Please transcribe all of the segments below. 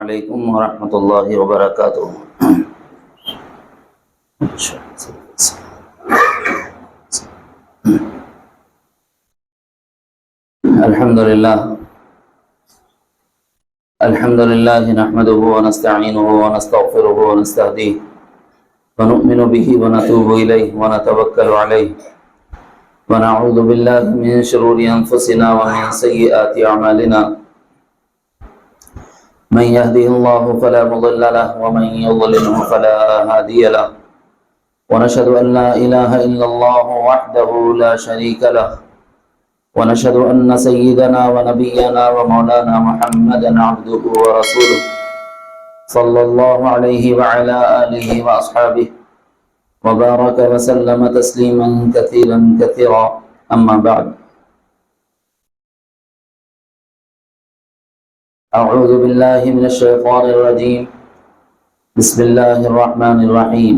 علیکم ورحمۃ اللہ وبرکاتہ۔ الحمد للہ نحمده ونستعینه ونستغفره ونستهدیه ونؤمن به ونتوب الیہ ونتوکل علیہ ونعوذ باللہ من شرور انفسنا ومن سیئات اعمالنا، من يهده الله فلا مضل له ومن يضلله فلا هادي له، ونشهد أن لا إله إلا الله وحده لا شريك له، ونشهد أن سيدنا ونبينا ومولانا محمدا عبده ورسوله صلى الله عليه وعلى آله وأصحابه وبارك وسلم تسليما كثيرا كثيرا، أما بعد، أعوذ بالله من الشيطان الرجيم، بسم الله الرحمن الرحيم،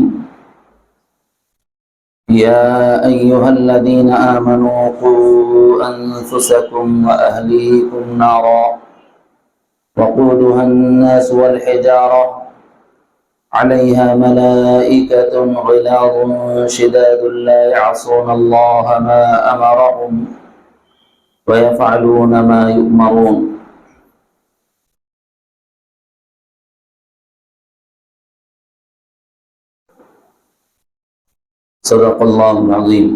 يا أيها الذين آمنوا قوا أنفسكم وأهليكم نارا وقودها الناس والحجارة عليها ملائكة غلاظ شداد لا يعصون الله ما أمرهم ويفعلون ما يؤمرون۔ صدق اللہ العظیم۔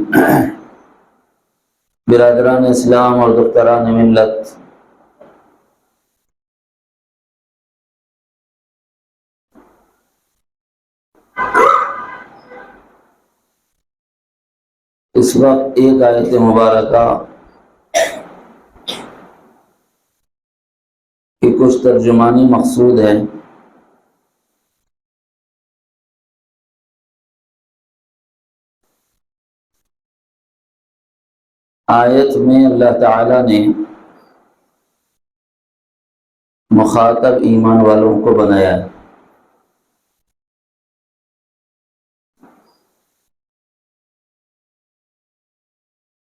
برادران اسلام اور دختران ملت، اس وقت ایک آیت مبارکہ کی کچھ ترجمانی مقصود ہے۔ آیت میں اللہ تعالیٰ نے مخاطب ایمان والوں کو بنایا ہے۔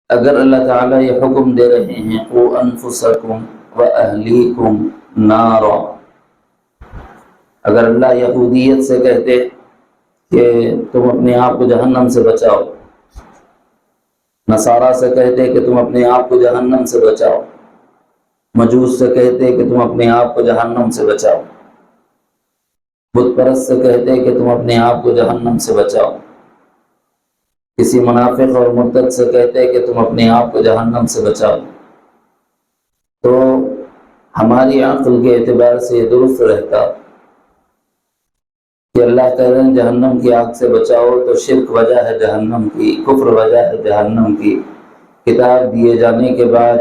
اگر اللہ تعالیٰ یہ حکم دے رہے ہیں قوا انفسکم واہلیکم نارا، اگر اللہ یہودیت سے کہتے کہ تم اپنے آپ کو جہنم سے بچاؤ، نصارہ سے کہتے کہ تم اپنے آپ کو جہنم سے بچاؤ، مجوس سے کہتے کہ تم اپنے آپ کو جہنم سے بچاؤ، بت پرست سے کہتے کہ تم اپنے آپ کو جہنم سے بچاؤ، کسی منافق اور مرتد سے کہتے کہ تم اپنے آپ کو جہنم سے بچاؤ، تو ہماری عقل کے اعتبار سے یہ درست رہتا کہ اللہ کہہ رہے ہیں جہنم کی آگ سے بچاؤ، تو شرک وجہ ہے جہنم کی، کفر وجہ ہے جہنم کی، کتاب دیے جانے کے بعد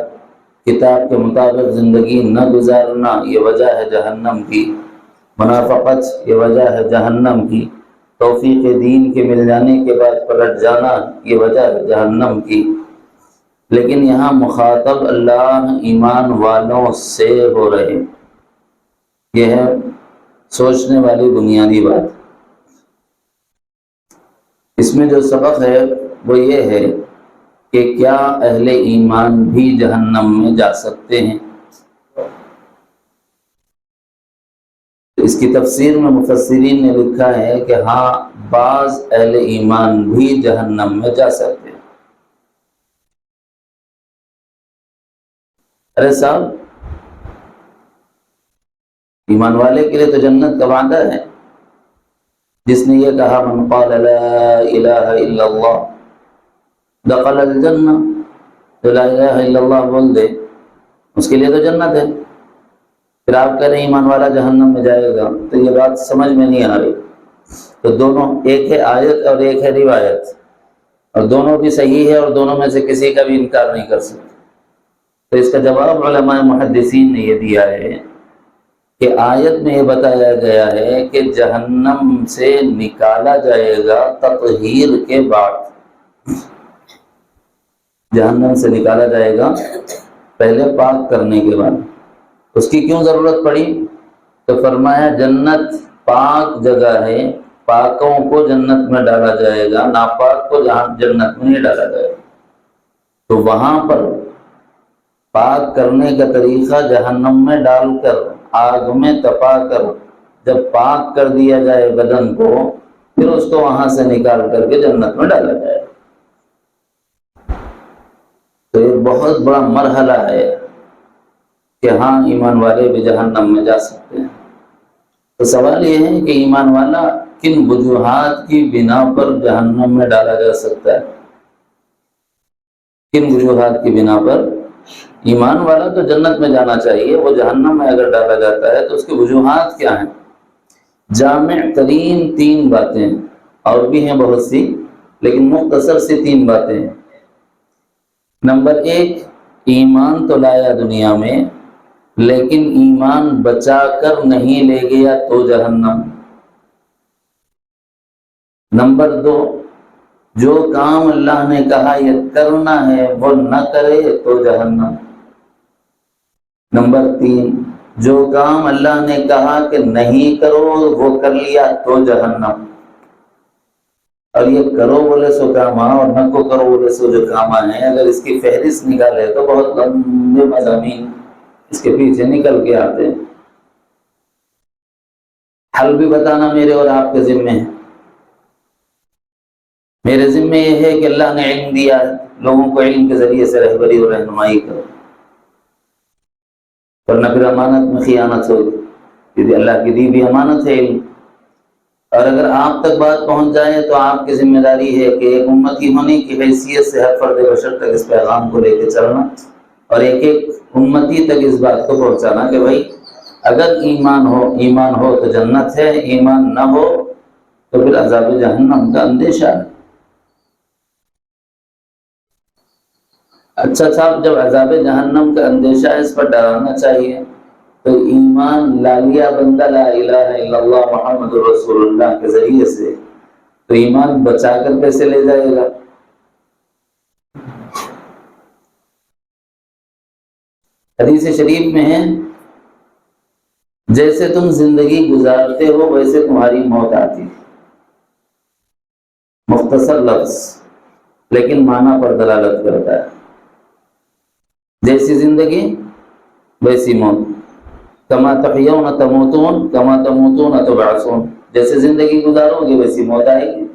کتاب کے مطابق زندگی نہ گزارنا یہ وجہ ہے جہنم کی، منافقت یہ وجہ ہے جہنم کی، توفیق دین کے مل جانے کے بعد پلٹ جانا یہ وجہ ہے جہنم کی۔ لیکن یہاں مخاطب اللہ ایمان والوں سے ہو رہے، یہ ہے سوچنے والی بنیادی بات۔ اس میں جو سبق ہے وہ یہ ہے کہ کیا اہل ایمان بھی جہنم میں جا سکتے ہیں؟ اس کی تفسیر میں مفسرین نے لکھا ہے کہ ہاں، بعض اہل ایمان بھی جہنم میں جا سکتے ہیں۔ ارے صاحب، ایمان والے کے لیے تو جنت کا وعدہ ہے۔ جس نے یہ کہا من قال لا الہ الا اللہ دخل الجنہ، جو لا الہ الا اللہ بول دے اس کے لیے تو جنت ہے۔ پھر آپ کہہ رہے ہیں ایمان والا جہنم میں جائے گا، تو یہ بات سمجھ میں نہیں آ رہی۔ تو دونوں، ایک ہے آیت اور ایک ہے روایت، اور دونوں بھی صحیح ہے اور دونوں میں سے کسی کا بھی انکار نہیں کر سکتے۔ تو اس کا جواب علماء محدثین نے یہ دیا ہے کہ آیت میں یہ بتایا گیا ہے کہ جہنم سے نکالا جائے گا تطہیر کے بعد، جہنم سے نکالا جائے گا پہلے پاک کرنے کے بعد۔ اس کی کیوں ضرورت پڑی؟ تو فرمایا جنت پاک جگہ ہے، پاکوں کو جنت میں ڈالا جائے گا، ناپاک کو جنت میں نہیں ڈالا جائے گا۔ تو وہاں پر پاک کرنے کا طریقہ جہنم میں ڈال کر آگ میں تپا کر جب پاک کر دیا جائے بدن کو، پھر اس کو وہاں سے نکال کر کے جنت میں ڈالا جائے۔ تو یہ بہت بڑا مرحلہ ہے کہ ہاں ایمان والے بھی جہنم میں جا سکتے ہیں۔ تو سوال یہ ہے کہ ایمان والا کن وجوہات کی بنا پر جہنم میں ڈالا جا سکتا ہے؟ کن وجوہات کی بنا پر؟ ایمان والا تو جنت میں جانا چاہیے، وہ جہنم میں اگر ڈالا جاتا ہے تو اس کی وجوہات کیا ہیں؟ جامع ترین 3 باتیں ہیں، اور بھی ہیں بہت سی، لیکن مختصر سی 3 باتیں ہیں۔ نمبر 1، ایمان تو لایا دنیا میں، لیکن ایمان بچا کر نہیں لے گیا تو جہنم۔ نمبر 2، جو کام اللہ نے کہا یہ کرنا ہے وہ نہ کرے تو جہنم۔ نمبر 3، جو کام اللہ نے کہا کہ نہیں کرو وہ کر لیا تو جہنم۔ اور یہ کرو بولے سو کام اور نہ کو کرو بولے سو جو کام ہیں، اگر اس کی فہرست نکالے تو بہت لمبے مضامین اس کے پیچھے نکل کے آتے ہیں۔ حل بھی بتانا میرے اور آپ کے ذمہ ہے۔ میرے ذمہ یہ ہے کہ اللہ نے علم دیا ہے، لوگوں کو علم کے ذریعے سے رہبری اور رہنمائی کرو، ورنہ پھر امانت میں خیانت ہوگی، کیونکہ اللہ کی دی بھی امانت ہے علم۔ اور اگر آپ تک بات پہنچ جائے تو آپ کی ذمہ داری ہے کہ ایک امتی ہونے کی حیثیت سے ہر فرد بشر تک اس پیغام کو لے کے چلنا، اور ایک ایک امتی تک اس بات کو پہنچانا کہ بھائی اگر ایمان ہو تو جنت ہے، ایمان نہ ہو تو پھر عذاب جہنم کا اندیشہ ہے۔ اچھا صاحب، جب عذاب جہنم کا اندیشہ ہے، اس پر ڈرانا چاہیے، تو ایمان لا لیا بندہ لا الہ الا اللہ محمد رسول اللہ کے ذریعے سے، تو ایمان بچا کر کیسے لے جائے گا؟ حدیث شریف میں ہے، جیسے تم زندگی گزارتے ہو ویسے تمہاری موت آتی ہے۔ مختصر لفظ لیکن معنی پر دلالت کرتا ہے۔ جیسی زندگی ویسی موت، کما تحیون تموتون کما تموتون تبعثون، جیسے زندگی گزارو گے ویسی موت آئے گی،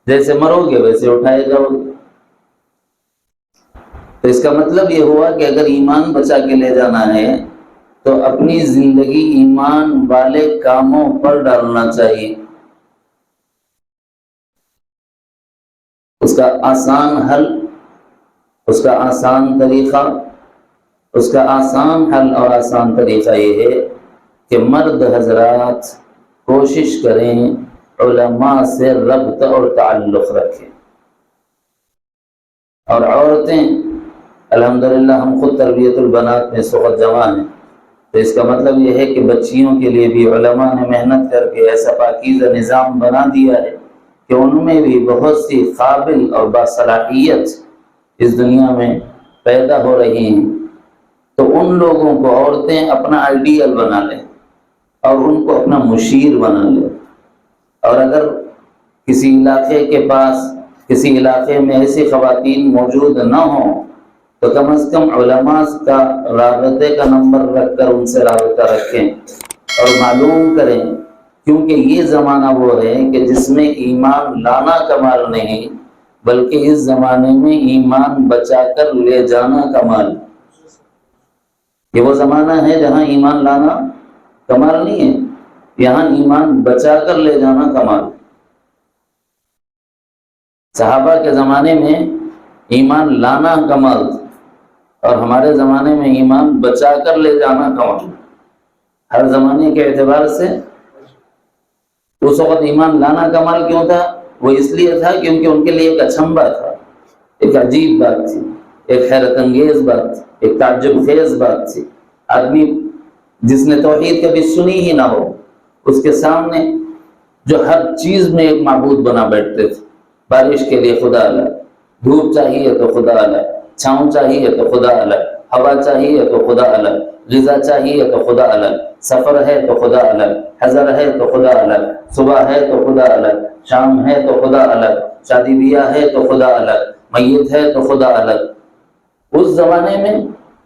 جیسے مرو گے ویسے اٹھائے جاؤ گے۔ تو اس کا مطلب یہ ہوا کہ اگر ایمان بچا کے لے جانا ہے تو اپنی زندگی ایمان والے کاموں پر ڈالنا چاہیے۔ اس کا آسان حل، اس کا آسان طریقہ، اس کا آسان حل اور آسان طریقہ یہ ہے کہ مرد حضرات کوشش کریں علماء سے ربط اور تعلق رکھیں، اور عورتیں الحمدللہ ہم خود تربیت البنات میں اس وقت جمع ہیں، تو اس کا مطلب یہ ہے کہ بچیوں کے لیے بھی علماء نے محنت کر کے ایسا پاکیزہ نظام بنا دیا ہے کہ ان میں بھی بہت سی قابل اور باصلاحیت اس دنیا میں پیدا ہو رہی ہیں۔ تو ان لوگوں کو عورتیں اپنا آئیڈیل بنا لیں اور ان کو اپنا مشیر بنا لیں، اور اگر کسی علاقے کے پاس کسی علاقے میں ایسی خواتین موجود نہ ہوں تو کم از کم علماء کا رابطے کا نمبر رکھ کر ان سے رابطہ رکھیں اور معلوم کریں، کیونکہ یہ زمانہ وہ ہے کہ جس میں ایمان لانا کمال نہیں بلکہ اس زمانے میں ایمان بچا کر لے جانا کمال۔ یہ وہ زمانہ ہے جہاں ایمان لانا کمال نہیں ہے، یہاں ایمان بچا کر لے جانا کمال۔ صحابہ کے زمانے میں ایمان لانا کمال، اور ہمارے زمانے میں ایمان بچا کر لے جانا کمال۔ ہر زمانے کے اعتبار سے اس وقت ایمان لانا کمال کیوں تھا؟ وہ اس لیے تھا کیونکہ ان کے لیے ایک اچنبھا تھا، ایک عجیب بات تھی، ایک حیرت انگیز بات تھی، ایک تعجب خیز بات تھی۔ آدمی جس نے توحید کبھی سنی ہی نہ ہو، اس کے سامنے جو ہر چیز میں ایک معبود بنا بیٹھتے تھے۔ بارش کے لیے خدا الگ، دھوپ چاہیے تو خدا الگ، چھاؤں چاہیے تو خدا الگ، ہوا چاہیے تو خدا الگ، غذا چاہیے تو خدا الگ، سفر ہے تو خدا الگ، حضر ہے تو خدا الگ، صبح ہے تو خدا الگ، شام ہے تو خدا الگ، شادی بیاہ ہے تو خدا الگ، میت ہے تو خدا الگ۔ اس زمانے میں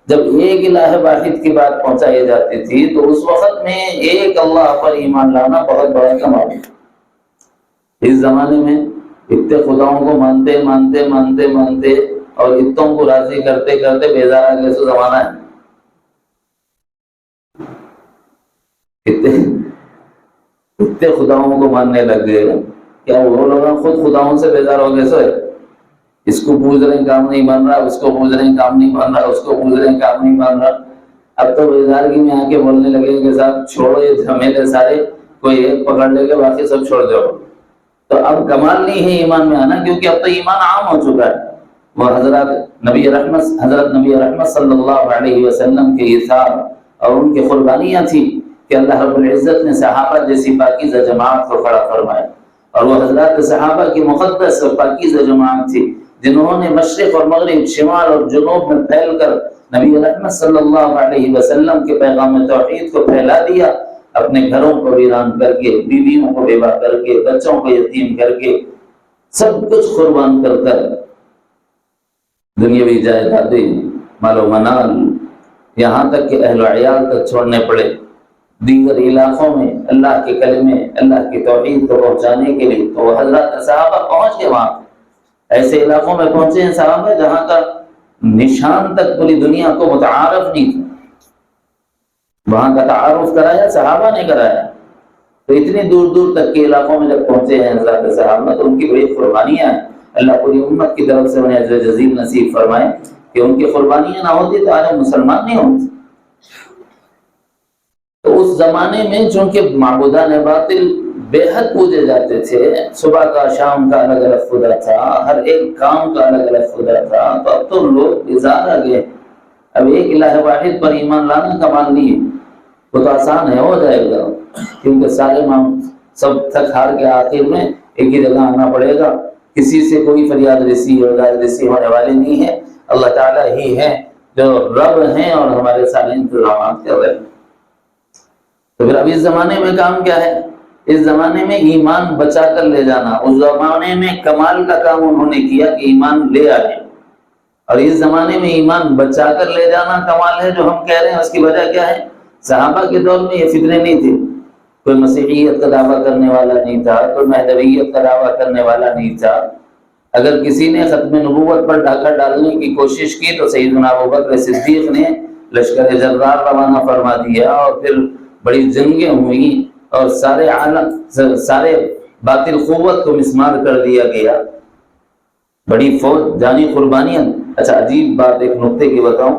جب ایک الہ واحد کی بات پہنچائی جاتی تھی تو اس وقت میں ایک اللہ پر ایمان لانا بہت بڑا کمال ہے۔ اس زمانے میں اتنے خداؤں کو مانتے مانتے مانتے مانتے اور اتوں کو راضی کرتے کرتے بیزارہ کیسے زمانہ ہے۔ اتنے خداؤں کو ماننے لگ گئے، کیا وہ لوگ خود خداؤں سے بیزار ہو گئے؟ سوئے اس کو پوچھ رہے ہیں کام نہیں بن رہا، اس کو پوچھ رہے ہیں کام نہیں بن رہا، اس کو پوچھ رہے ہیں کام نہیں بن رہا۔ اب تو بیزارگی میں آ کے بولنے لگے کہ صاحب چھوڑو یہ جھمیلے سارے، کوئی ایک پکڑ لے کے باقی سب چھوڑ دو۔ تو اب کمال نہیں ہے ایمان میں آنا، کیونکہ اب تو ایمان عام ہو چکا ہے۔ وہ حضرت نبی رحمت صلی اللہ علیہ وسلم کے ایثار اور ان کی قربانیاں تھیں کہ اللہ رب العزت نے صحابہ جیسی پاکیزہ جماعت کو کھڑا فرمایا، اور وہ حضرات صحابہ کی مقدس اور پاکیزہ جماعت تھی جنہوں نے مشرق اور مغرب، شمال اور جنوب میں پھیل کر نبی رحمت صلی اللہ علیہ وسلم کے پیغام توحید کو پھیلا دیا، اپنے گھروں کو ویران کر کے، بیویوں کو بیوہ کر کے، بچوں کو یتیم کر کے، سب کچھ قربان کر کر، دنیاوی جائیدادیں، مال و منال، یہاں تک کہ اہل و عیال تک چھوڑنے پڑے۔ دیگر علاقوں میں اللہ کے کلمے، اللہ کی توحید کو پہنچانے کے لیے تو وہ حضرات صحابہ پہنچ گئے وہاں۔ ایسے علاقوں میں پہنچے ہیں صحابہ جہاں کا نشان تک پوری دنیا کو متعارف نہیں تھا، وہاں کا تعارف کرایا صحابہ نے کرایا۔ تو اتنی دور دور تک کے علاقوں میں جب پہنچے ہیں حضرات صحابہ تو ان کی بڑی قربانیاں ہیں۔ اللہ پوری امت کی طرف سے انہیں اجر جزیل نصیب فرمائے کہ ان کی قربانیاں نہ ہوتی تو آج ہم مسلمان نہیں ہوتے۔ تو اس زمانے میں چونکہ معبودان باطل بے حد پوجے جاتے تھے، صبح کا شام کا الگ الگ خدا تھا، ہر ایک کام کا الگ الگ خدا تھا، تو اب تو لوگ بیزار آ گئے۔ اب ایک الہ واحد پر ایمان لانا کمال نہیں ہے، وہ تو آسان ہے، ہو جائے گا، کیونکہ سارے سب تھک ہار کے آخر میں ایک ہی جگہ آنا پڑے گا۔ کسی سے کوئی فریاد رسی ہونے والی نہیں ہے، اللہ تعالیٰ ہی ہے جو رب ہیں اور ہمارے سارے انتظامات کر رہے ہیں۔ تو پھر اب اس زمانے میں کام کیا ہے؟ اس زمانے میں ایمان بچا کر لے جانا۔ اس زمانے میں کمال کا کام انہوں نے کیا کہ ایمان لے آئے، اور اس زمانے میں ایمان بچا کر لے جانا کمال ہے جو ہم کہہ رہے ہیں۔ اس کی وجہ کیا ہے؟ صحابہ کے دور میں یہ فکریں نہیں تھی، کوئی مسیحیت کا دعویٰ کرنے والا نہیں تھا، کوئی مہدویت کا دعویٰ کرنے والا نہیں تھا۔ اگر کسی نے ختم نبوت پر ڈاکہ ڈالنے کی کوشش کی تو سیدنا ابوبکر صدیق نے لشکر جرار روانہ فرما دیا، اور پھر بڑی جنگیں ہوئیں اور سارے باطل قوت کو مسمار کر دیا گیا، بڑی فوج، جانی قربانیاں۔ اچھا عجیب بات ایک نقطے کی بتاؤں،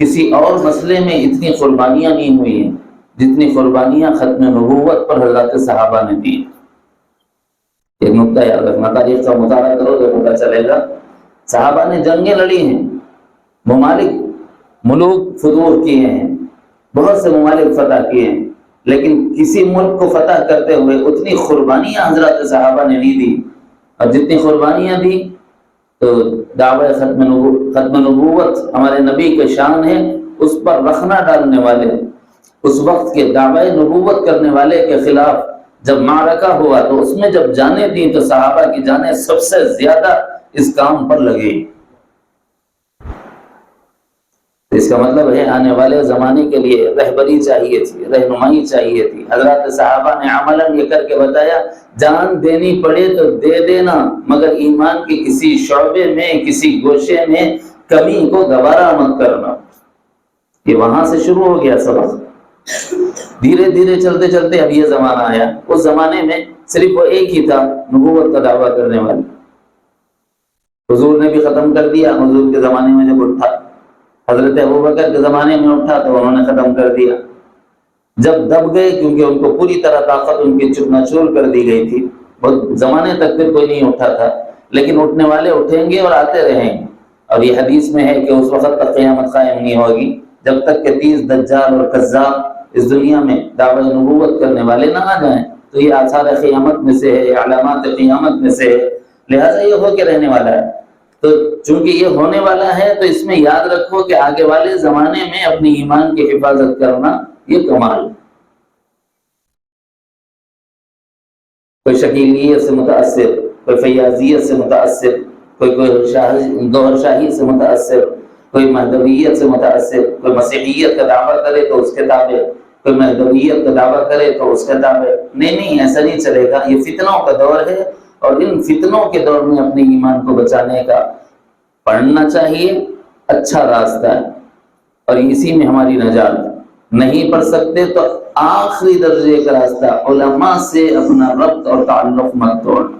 کسی اور مسئلے میں اتنی قربانیاں نہیں ہوئی ہیں جتنی قربانیاں ختم نبوت پر حضرات صحابہ نے دی۔ ایک نقطہ یاد رکھنا، تاریخ کا مطالعہ کرو تو پتہ چلے گا۔ صحابہ نے جنگیں لڑی ہیں، ملوک فتوح کیے ہیں، بہت سے ممالک فتح کیے ہیں، لیکن کسی ملک کو فتح کرتے ہوئے اتنی قربانیاں حضرات صحابہ نے نہیں دی۔ اور جتنی قربانیاں دی تو دعوی ختم نبوت ہمارے نبی کے شان ہے، اس پر رخنا ڈالنے والے، اس وقت کے دعوی نبوت کرنے والے کے خلاف جب معرکہ ہوا تو اس میں جب جانیں دی تو صحابہ کی جانیں سب سے زیادہ اس کام پر لگی۔ اس کا مطلب ہے آنے والے زمانے کے لیے رہبری چاہیے تھی، رہنمائی چاہیے تھی۔ حضرات صحابہ نے عملاً یہ کر کے بتایا، جان دینی پڑے تو دے دینا، مگر ایمان کے کسی شعبے میں، کسی گوشے میں کمی کو گوارا مت کرنا۔ یہ وہاں سے شروع ہو گیا سبق، دھیرے دھیرے چلتے چلتے اب یہ زمانہ آیا۔ اس زمانے میں صرف وہ ایک ہی تھا نبوت کا دعویٰ کرنے والا، حضور نے بھی ختم کر دیا۔ حضور کے زمانے میں جب اٹھا، حضرت ابوبکر کے زمانے میں اٹھا تو انہوں نے ختم کر دیا۔ جب دب گئے، کیونکہ ان کو پوری طرح طاقت ان کی چکنا چور کر دی گئی تھی، بہت زمانے تک پھر کوئی نہیں اٹھا تھا، لیکن اٹھنے والے اٹھیں گے اور آتے رہیں گے۔ اور یہ حدیث میں ہے کہ اس وقت تک قیامت قائم نہیں ہوگی جب تک کہ 30 دجال اور کذاب اس دنیا میں دعوی نبوت کرنے والے نہ آ جائیں۔ تو یہ آثار قیامت میں سے ہے، علامات قیامت میں سے ہے، لہٰذا یہ ہو کے رہنے والا ہے۔ تو چونکہ یہ ہونے والا ہے تو اس میں یاد رکھو کہ آگے والے زمانے میں اپنی ایمان کی حفاظت کرنا یہ کمال ہے۔ کوئی شکیلیت سے متاثر، کوئی فیاضیت سے متاثر، کوئی گوہر شاہی سے متاثر، کوئی مہدویت سے متاثر، کوئی مسیحیت کا دعویٰ کرے تو اس کے تابع، کوئی مہدویت کا دعویٰ کرے تو اس کے تابع۔ نہیں، ایسا نہیں چلے گا۔ یہ فتنوں کا دور ہے، اور ان فتنوں کے دور میں اپنے ایمان کو بچانے کا پڑھنا چاہیے، اچھا راستہ ہے، اور اسی میں ہماری نجات۔ نہیں پڑھ سکتے تو آخری درجے کا راستہ، علماء سے اپنا ربط اور تعلق مت توڑنا۔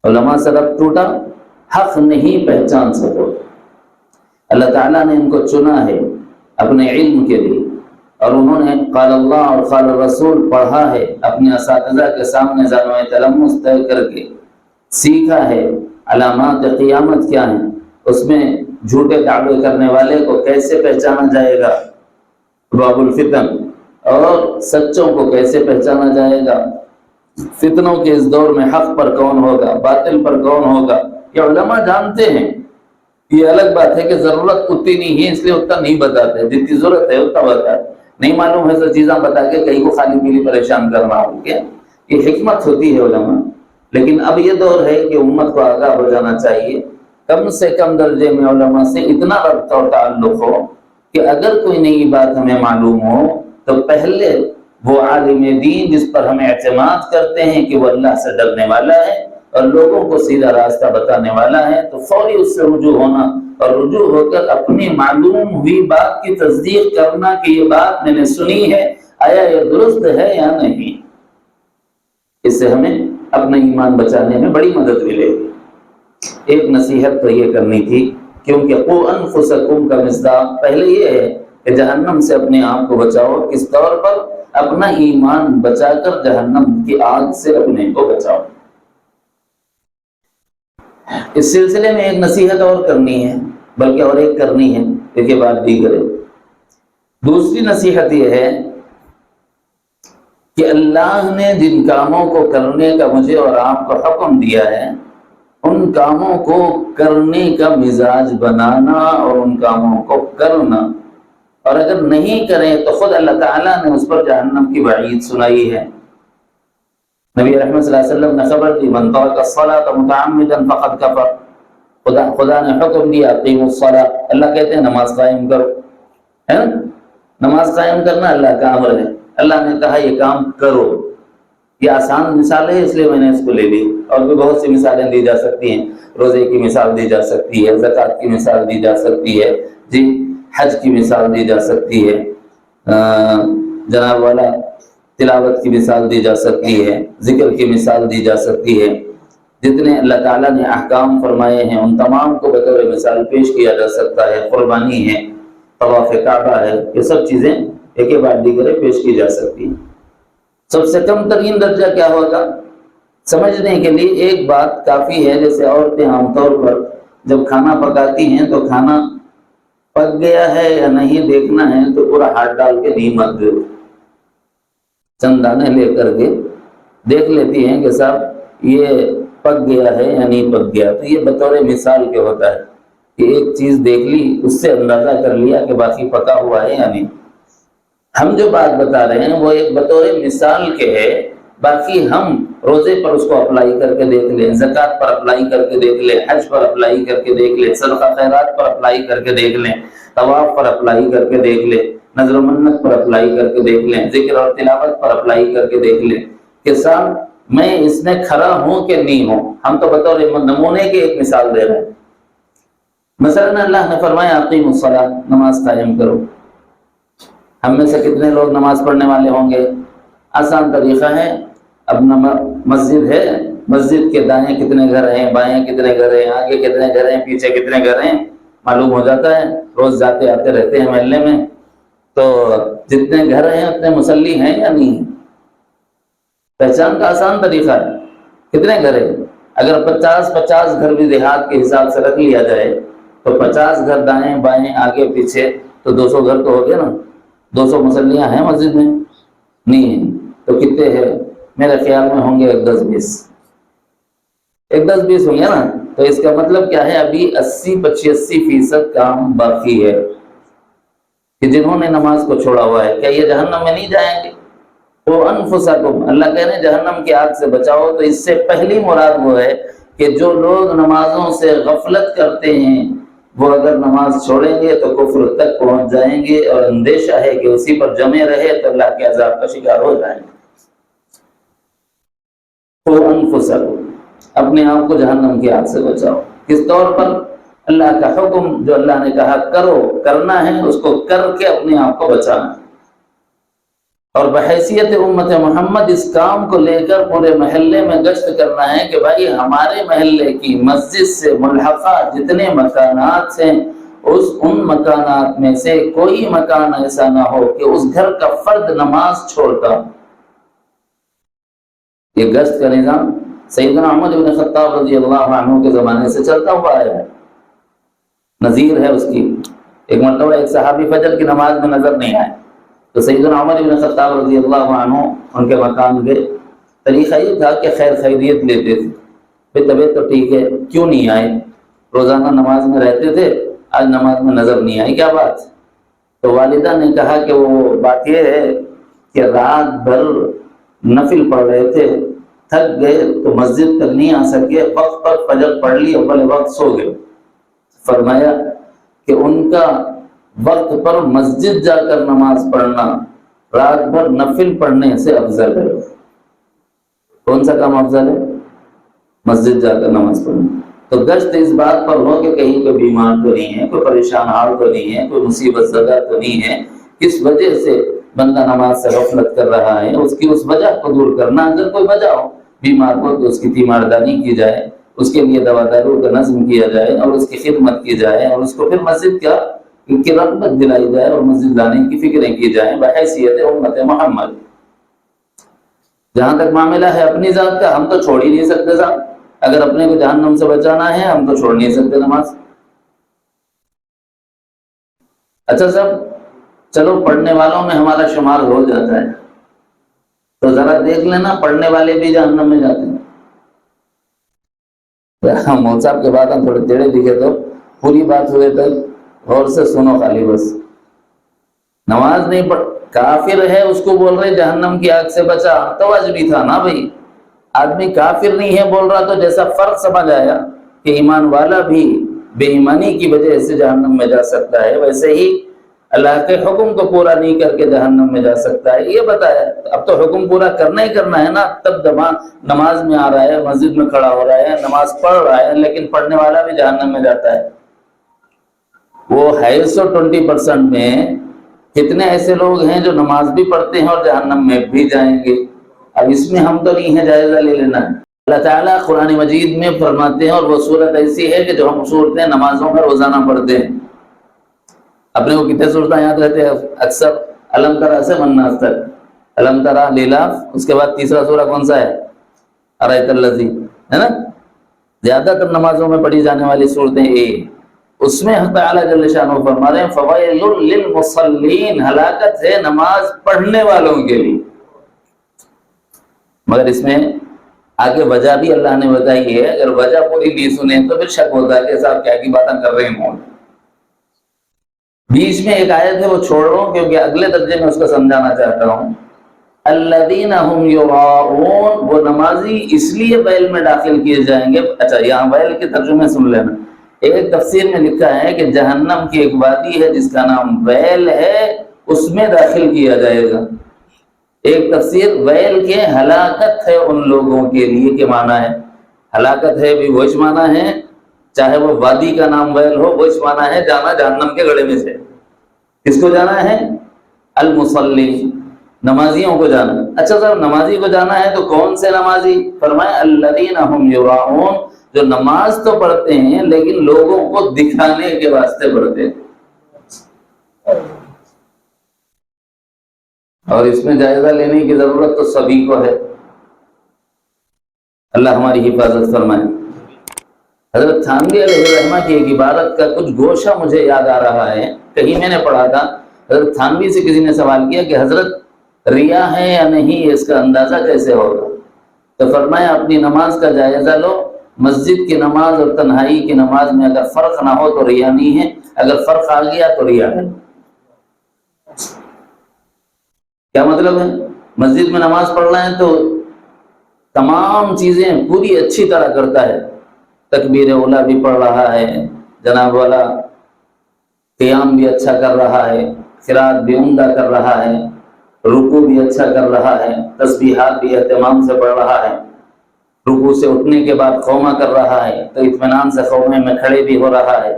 علماء سے ربط ٹوٹا، حق نہیں پہچان سکو۔ اللہ تعالیٰ نے ان کو چنا ہے اپنے علم کے لیے، اور انہوں نے قال اللہ اور قال الرسول پڑھا ہے، اپنے اساتذہ کے سامنے زانوئے تلمس طے کر کے سیکھا ہے۔ علامات قیامت کیا ہیں، اس میں جھوٹے دعوے کرنے والے کو کیسے پہچانا جائے گا، باب الفتن، اور سچوں کو کیسے پہچانا جائے گا۔ فتنوں کے اس دور میں حق پر کون ہوگا، باطل پر کون ہوگا، یہ علماء جانتے ہیں۔ یہ الگ بات ہے کہ ضرورت اتنی نہیں ہے اس لیے اتنا نہیں بتاتے، جتنی ضرورت ہے اتنا بتاتے۔ نہیں معلوم ہے تو چیزاں بتا کے کہیں کو خالی پیلی پریشان کرنا ہو کیا، یہ حکمت ہوتی ہے علماء۔ لیکن اب یہ دور ہے کہ امت کو آگاہ ہو جانا چاہیے، کم سے کم درجے میں علماء سے اتنا ربط اور تعلق ہو کہ اگر کوئی نئی بات ہمیں معلوم ہو تو پہلے وہ عالم دین جس پر ہم اعتماد کرتے ہیں کہ وہ اللہ سے ڈرنے والا ہے اور لوگوں کو سیدھا راستہ بتانے والا ہے، تو فوری اس سے رجوع ہونا، اور رجوع ہو کر اپنی معلوم ہوئی بات کی تصدیق کرنا کہ یہ بات میں نے سنی ہے، آیا یہ درست ہے یا نہیں۔ اس سے ہمیں اپنا ایمان بچانے میں بڑی مدد ملے گی۔ ایک نصیحت تو یہ کرنی تھی، کیونکہ قوا انفسکم کا مصداق پہلے یہ ہے کہ جہنم سے اپنے آپ کو بچاؤ۔ کس طور پر؟ اپنا ایمان بچا کر جہنم کی آگ سے اپنے کو بچاؤ۔ اس سلسلے میں ایک نصیحت اور کرنی ہے، بلکہ اور ایک کرنی ہے، ایک کے بعد دیگر ہے۔ دوسری نصیحت یہ ہے کہ اللہ نے جن کاموں کو کرنے کا مجھے اور آپ کو حکم دیا ہے، ان کاموں کو کرنے کا مزاج بنانا اور ان کاموں کو کرنا، اور اگر نہیں کریں تو خود اللہ تعالیٰ نے اس پر جہنم کی وعید سنائی ہے۔ نبی رحمت صلی اللہ علیہ وسلم نے خبر دی، من ترک الصلاۃ متعمدا فقد کفر۔ خدا نے حکم دیا اقیموا الصلاۃ، اللہ کہتے ہیں نماز قائم کرو، ہے نا؟ نماز قائم کرنا اللہ کا امر ہے، اللہ نے کہا یہ کام کرو۔ یہ آسان مثال ہے اس لیے میں نے اس کو لے لی، اور بھی بہت سی مثالیں دی جا سکتی ہیں۔ روزے کی مثال دی جا سکتی ہے، زکوٰۃ کی مثال دی جا سکتی ہے، جی حج کی مثال دی جا سکتی ہے، جناب والا تلاوت کی مثال دی جا سکتی ہے، ذکر کی مثال دی جا سکتی ہے۔ جتنے اللہ تعالیٰ نے احکام فرمائے ہیں ان تمام کو بطور مثال پیش کیا جا سکتا ہے۔ قربانی ہے، طواف کعبہ ہے، یہ سب چیزیں ایک کے بعد دیگر پیش کی جا سکتی ہیں۔ سب سے کم ترین درجہ کیا ہوگا سمجھنے کے لیے ایک بات کافی ہے، جیسے عورتیں عام طور پر جب کھانا پکاتی ہیں تو کھانا پک گیا ہے یا نہیں دیکھنا ہے تو پورا ہاتھ ڈال کے نہیں مت دو، چند دانے لے کر کے دیکھ لیتی ہیں کہ صاحب یہ پک گیا ہے یا نہیں پک گیا۔ تو یہ بطور مثال کے ہوتا ہے کہ ایک چیز دیکھ لی، اس سے اندازہ کر لیا کہ باقی پکا ہوا ہے یا نہیں۔ ہم جو بات بتا رہے ہیں وہ ایک بطور مثال کے ہے، باقی ہم روزے پر اس کو اپلائی کر کے دیکھ لیں، زکوٰۃ پر اپلائی کر کے دیکھ لیں، حج پر اپلائی کر کے دیکھ لیں، صدقہ خیرات پر اپلائی کر کے دیکھ لیں، طواف پر اپلائی کر کے دیکھ لیں، نظر و منت پر اپلائی کر کے دیکھ لیں، ذکر اور تلاوت پر اپلائی کر کے دیکھ لیں کہ صاحب میں اس میں کھڑا ہوں کہ نہیں ہوں۔ ہم تو بطور نمونے کے ایک مثال دے رہے ہیں۔ مثلا اللہ نے فرمایا اقیموا الصلاۃ، نماز قائم کرو۔ ہم میں سے کتنے لوگ نماز پڑھنے والے ہوں گے؟ آسان طریقہ ہے، اپنا مسجد ہے، مسجد کے دائیں کتنے گھر ہیں، بائیں کتنے گھر ہیں، آگے کتنے گھر ہیں، پیچھے کتنے گھر ہیں، معلوم ہو جاتا ہے۔ روز جاتے آتے رہتے ہیں محلے میں، تو جتنے گھر ہیں اتنے مصلی ہیں یا نہیں؟ پہچان کا آسان طریقہ ہے، کتنے گھر ہیں؟ اگر 50 گھر بھی دیہات کے حساب سے رکھ لیا جائے تو 50 گھر دائیں بائیں آگے پیچھے تو 200 گھر تو ہو گیا نا۔ 200 مصلیاں ہیں مسجد میں؟ نہیں ہیں، تو کتنے ہیں؟ میرے خیال میں ہوں گے 10-20 ہوں گے نا۔ تو اس کا مطلب کیا ہے؟ ابھی 80-85% کام باقی ہے کہ جنہوں نے نماز کو چھوڑا ہوا ہے، کیا یہ جہنم میں نہیں جائیں گے؟ تو انفسکم، اللہ کہہ رہے ہیں جہنم کی آگ سے بچاؤ۔ تو اس سے پہلی مراد وہ ہے کہ جو لوگ نمازوں سے غفلت کرتے ہیں، وہ اگر نماز چھوڑیں گے تو کفر تک پہنچ جائیں گے، اور اندیشہ ہے کہ اسی پر جمے رہے تو اللہ کے عذاب کا شکار ہو جائیں گے۔ تو انفسکم، اپنے آپ کو جہنم کی آگ سے بچاؤ۔ کس طور پر؟ اللہ کا حکم جو اللہ نے کہا کرو، کرنا ہے، اس کو کر کے اپنے آپ کو بچانا ہے۔ اور بحیثیت امت محمد اس کام کو لے کر پورے محلے میں گشت کرنا ہے کہ بھائی ہمارے محلے کی مسجد سے ملحقہ جتنے مکانات ہیں، ان مکانات میں سے کوئی مکان ایسا نہ ہو کہ اس گھر کا فرد نماز چھوڑتا۔ یہ گشت کا نظام سیدنا عمر بن خطاب رضی اللہ عنہ کے زمانے سے چلتا ہوا آیا ہے، نظیر ہے اس کی۔ ایک مرتبہ ایک صحابی فجر کی نماز میں نظر نہیں آئے تو سیدنا عمر بن خطاب رضی اللہ عنہ ان کے مکان گئے۔ طریقہ یہ تھا کہ خیر خیریت لیتے تھے، پھر طبیعت تو ٹھیک ہے، کیوں نہیں آئے؟ روزانہ نماز میں رہتے تھے، آج نماز میں نظر نہیں آئی، کیا بات؟ تو والدہ نے کہا کہ وہ بات یہ ہے کہ رات بھر نفل پڑھ رہے تھے، تھک گئے تو مسجد تک نہیں آ سکے، وقت پر فجر پڑھ لی اور بھلے وقت سو گئے۔ فرمایا کہ ان کا وقت پر مسجد جا کر نماز پڑھنا رات بھر نفل پڑھنے سے افضل ہے۔ کون سا کام افضل ہے؟ مسجد جا کر نماز پڑھنا۔ تو گشت اس بات پر ہو کہ کہیں کوئی بیمار تو نہیں ہے، کوئی پریشان حال تو نہیں ہے، کوئی مصیبت زدہ تو نہیں ہے، کس وجہ سے بندہ نماز سے غفلت کر رہا ہے، اس کی اس وجہ کو دور کرنا۔ اگر کوئی وجہ ہو بیمار کو تو اس کی تیمارداری کی جائے، اس کے لیے دوا دارو کا نظم کیا جائے اور اس کی خدمت کی جائے، اور اس کو پھر مسجد کی رغبت دلائی جائے اور مسجد لانے کی فکریں کی جائیں بحیثیت امت محمد۔ جہاں تک معاملہ ہے اپنی ذات کا، ہم تو چھوڑ ہی نہیں سکتے صاحب، اگر اپنے کو جہنم سے بچانا ہے ہم تو چھوڑ نہیں سکتے نماز۔ اچھا صاحب چلو پڑھنے والوں میں ہمارا شمار ہو جاتا ہے تو ذرا دیکھ لینا پڑھنے والے بھی جہنم میں جاتے ہیں۔ مول صاحب کے بعد ہم تھوڑے ٹیڑے دکھے تو پوری بات ہوئے تک غور سے سنو، خالی بس نماز نہیں پڑھ، کافر ہے اس کو بول رہے جہنم کی آگ سے بچا، تو واجبی تھا نا بھائی۔ آدمی کافر نہیں ہے بول رہا تو جیسا فرق سمجھ آیا کہ ایمان والا بھی بے ایمانی کی وجہ سے جہنم میں جا سکتا ہے، ویسے ہی اللہ کے حکم کو پورا نہیں کر کے جہنم میں جا سکتا ہے، یہ بتایا۔ اب تو حکم پورا کرنا ہی کرنا ہے نا، تب نماز میں آ رہا ہے، مسجد میں کھڑا ہو رہا ہے، نماز پڑھ رہا ہے، لیکن پڑھنے والا بھی جہنم میں جاتا ہے۔ وہ ہے 120% میں کتنے ایسے لوگ ہیں جو نماز بھی پڑھتے ہیں اور جہنم میں بھی جائیں گے؟ اب اس میں ہم تو نہیں ہے، جائزہ لے لینا ہے۔ اللہ تعالیٰ قرآن مجید میں فرماتے ہیں، اور وہ صورت ایسی ہے کہ جو ہم صورتیں نمازوں میں روزانہ پڑھتے ہیں۔ اپنے کو کتنے صورتیں یاد رہتے ہیں اکثر؟ علم ترا سے والناس تک، علم ترا لیلاف، اس کے بعد تیسرا سورہ کون سا ہے؟ ارایت الذی، ہے نا؟ زیادہ تر نمازوں میں پڑھی جانے والی صورتیں یہ، اس میں حق تعالیٰ جل شانہ فرما رہے ہیں فوائل للمصلین، ہلاکت ہے نماز پڑھنے والوں کے لیے۔ مگر اس میں آگے وجہ بھی اللہ نے بتائی ہے، اگر وجہ پوری نہیں سنیں تو پھر شک ہوتا ہے کہ صاحب کیا کی باتیں کر رہے ہیں۔ بیچ میں ایک آیت ہے وہ چھوڑ رہا ہوں کیونکہ اگلے درجے میں اس کو سمجھانا چاہتا ہوں۔ الذین هم یراؤون، وہ نمازی اس لیے ویل میں داخل کیے جائیں گے۔ اچھا یہاں ویل کے ترجمے سن لینا۔ ایک تفسیر میں لکھا ہے کہ جہنم کی ایک وادی ہے جس کا نام ویل ہے، اس میں داخل کیا جائے گا۔ ایک تفسیر ویل کے ہلاکت ہے ان لوگوں کے لیے کے معنی ہے، ہلاکت ہے بھی وہی معنی ہے، چاہے وہ وادی کا نام ویل ہو وہی معنی ہے، جانا جہنم کے گڑھے میں سے۔ کس کو جانا ہے؟ المصلی، نمازیوں کو جانا۔ اچھا صاحب نمازی کو جانا ہے تو کون سے نمازی؟ فرمایا الذین هم یراؤون، جو نماز تو پڑھتے ہیں لیکن لوگوں کو دکھانے کے واسطے پڑھتے ہیں۔ اور اس میں جائزہ لینے کی ضرورت تو سبھی کو ہے، اللہ ہماری حفاظت فرمائے۔ حضرت تھانوی علیہ الرحمہ کی ایک عبارت کا کچھ گوشہ مجھے یاد آ رہا ہے، کہیں میں نے پڑھا تھا، حضرت تھانوی سے کسی نے سوال کیا کہ حضرت ریا ہے یا نہیں، اس کا اندازہ کیسے ہوگا؟ تو فرمایا اپنی نماز کا جائزہ لو، مسجد کی نماز اور تنہائی کی نماز میں اگر فرق نہ ہو تو ریا نہیں ہے، اگر فرق آ گیا تو ریا ہے۔ کیا مطلب ہے؟ مسجد میں نماز پڑھ رہے ہیں تو تمام چیزیں پوری اچھی طرح کرتا ہے، تکبیر اولا بھی پڑھ رہا ہے، جناب والا قیام بھی اچھا کر رہا ہے، قرات بھی عمدہ کر رہا ہے، رکوع بھی اچھا کر رہا ہے، تسبیحات بھی اہتمام سے پڑھ رہا ہے، رکوع سے اٹھنے کے بعد قومہ کر رہا ہے تو اطمینان سے قومے میں کھڑے بھی ہو رہا ہے،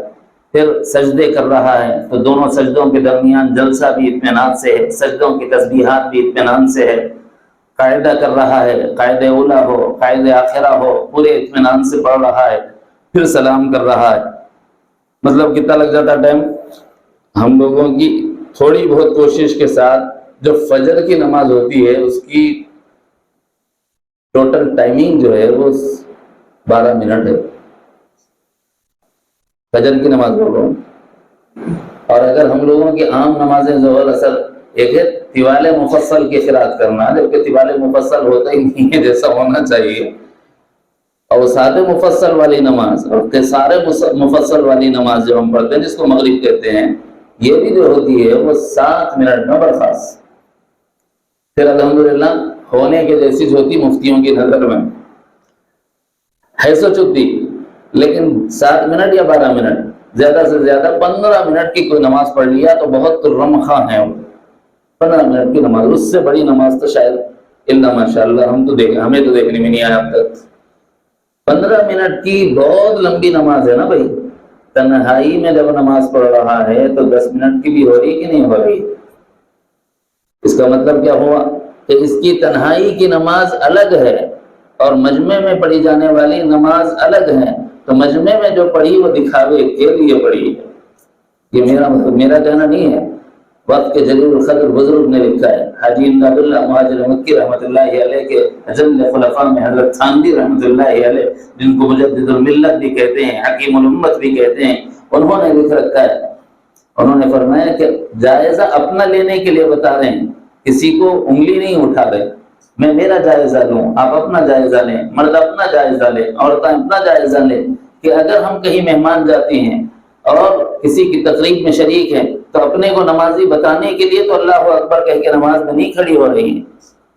پھر سجدے کر رہا ہے تو دونوں سجدوں کے درمیان جلسہ بھی اطمینان سے ہے، سجدوں کی تسبیحات بھی اطمینان سے ہے، قاعدہ کر رہا ہے، قاعدہ اولا ہو قاعدہ آخرہ ہو پورے اطمینان سے پڑھ رہا ہے، پھر سلام کر رہا ہے۔ مطلب کتنا لگ جاتا ٹائم؟ ہم لوگوں کی تھوڑی بہت کوشش کے ساتھ جو فجر کی نماز ہوتی ہے اس کی ٹوٹل ٹائمنگ جو ہے وہ 12 منٹ ہے، فجر کی نماز بول رہا ہوں۔ اور اگر ہم لوگوں کی عام نمازیں ظہر اثر، ایک ہے طوال مفصل کی قرات کرنا، جبکہ طوال مفصل ہوتا ہی نہیں ہے جیسا ہونا چاہیے، اور اوساط مفصل والی نماز اور قصار مفصل والی نماز جو ہم پڑھتے ہیں جس کو مغرب کہتے ہیں، یہ بھی جو ہوتی ہے وہ 7 منٹ میں برخاست، پھر الحمدللہ ہونے کے جیسی جو ہوتی مفتیوں کی نظر میں ہے سو چتی، لیکن 7 منٹ یا 12 منٹ، زیادہ سے زیادہ 15 منٹ کی کوئی نماز پڑھ لیا تو بہت رمخاں ہے، 15 منٹ کی نماز، اس سے بڑی نماز تو شاید اللہ ماشاءاللہ ہمیں تو دیکھنے میں نہیں آیا اب تک۔ 15 منٹ کی بہت لمبی نماز ہے نا بھائی، تنہائی میں جب نماز پڑھ رہا ہے تو 10 منٹ کی بھی ہو رہی کہ نہیں ہو رہی؟ اس کا مطلب کیا ہوا کہ اس کی تنہائی کی نماز الگ ہے اور مجمع میں پڑھی جانے والی نماز الگ ہے، تو مجمع میں جو پڑھی وہ دکھاوے کے لیے پڑھی ہے، یہ میرا کہنا نہیں ہے، وقت کے جلیل القدر بزرگ نے لکھا ہے، حاجی امداد اللہ مہاجر مکی رحمۃ اللہ علیہ کے اجل خلفاء میں حضرت تھانوی رحمۃ اللہ علیہ، جن کو مجدد الملت بھی کہتے ہیں، حکیم الامت بھی کہتے ہیں، انہوں نے لکھ رکھا ہے، انہوں نے فرمایا کہ جائزہ اپنا لینے کے لیے بتا رہے ہیں، کسی کو انگلی نہیں اٹھا رہے، میں میرا جائزہ لوں، آپ اپنا جائزہ لیں، مرد اپنا جائزہ لیں، عورتیں اپنا جائزہ لیں، کہ اگر ہم کہیں مہمان جاتے ہیں اور کسی کی تقریب میں شریک ہیں تو اپنے کو نمازی بتانے کے لیے تو اللہ اکبر کہہ کے نماز میں نہیں کھڑی ہو رہی ہیں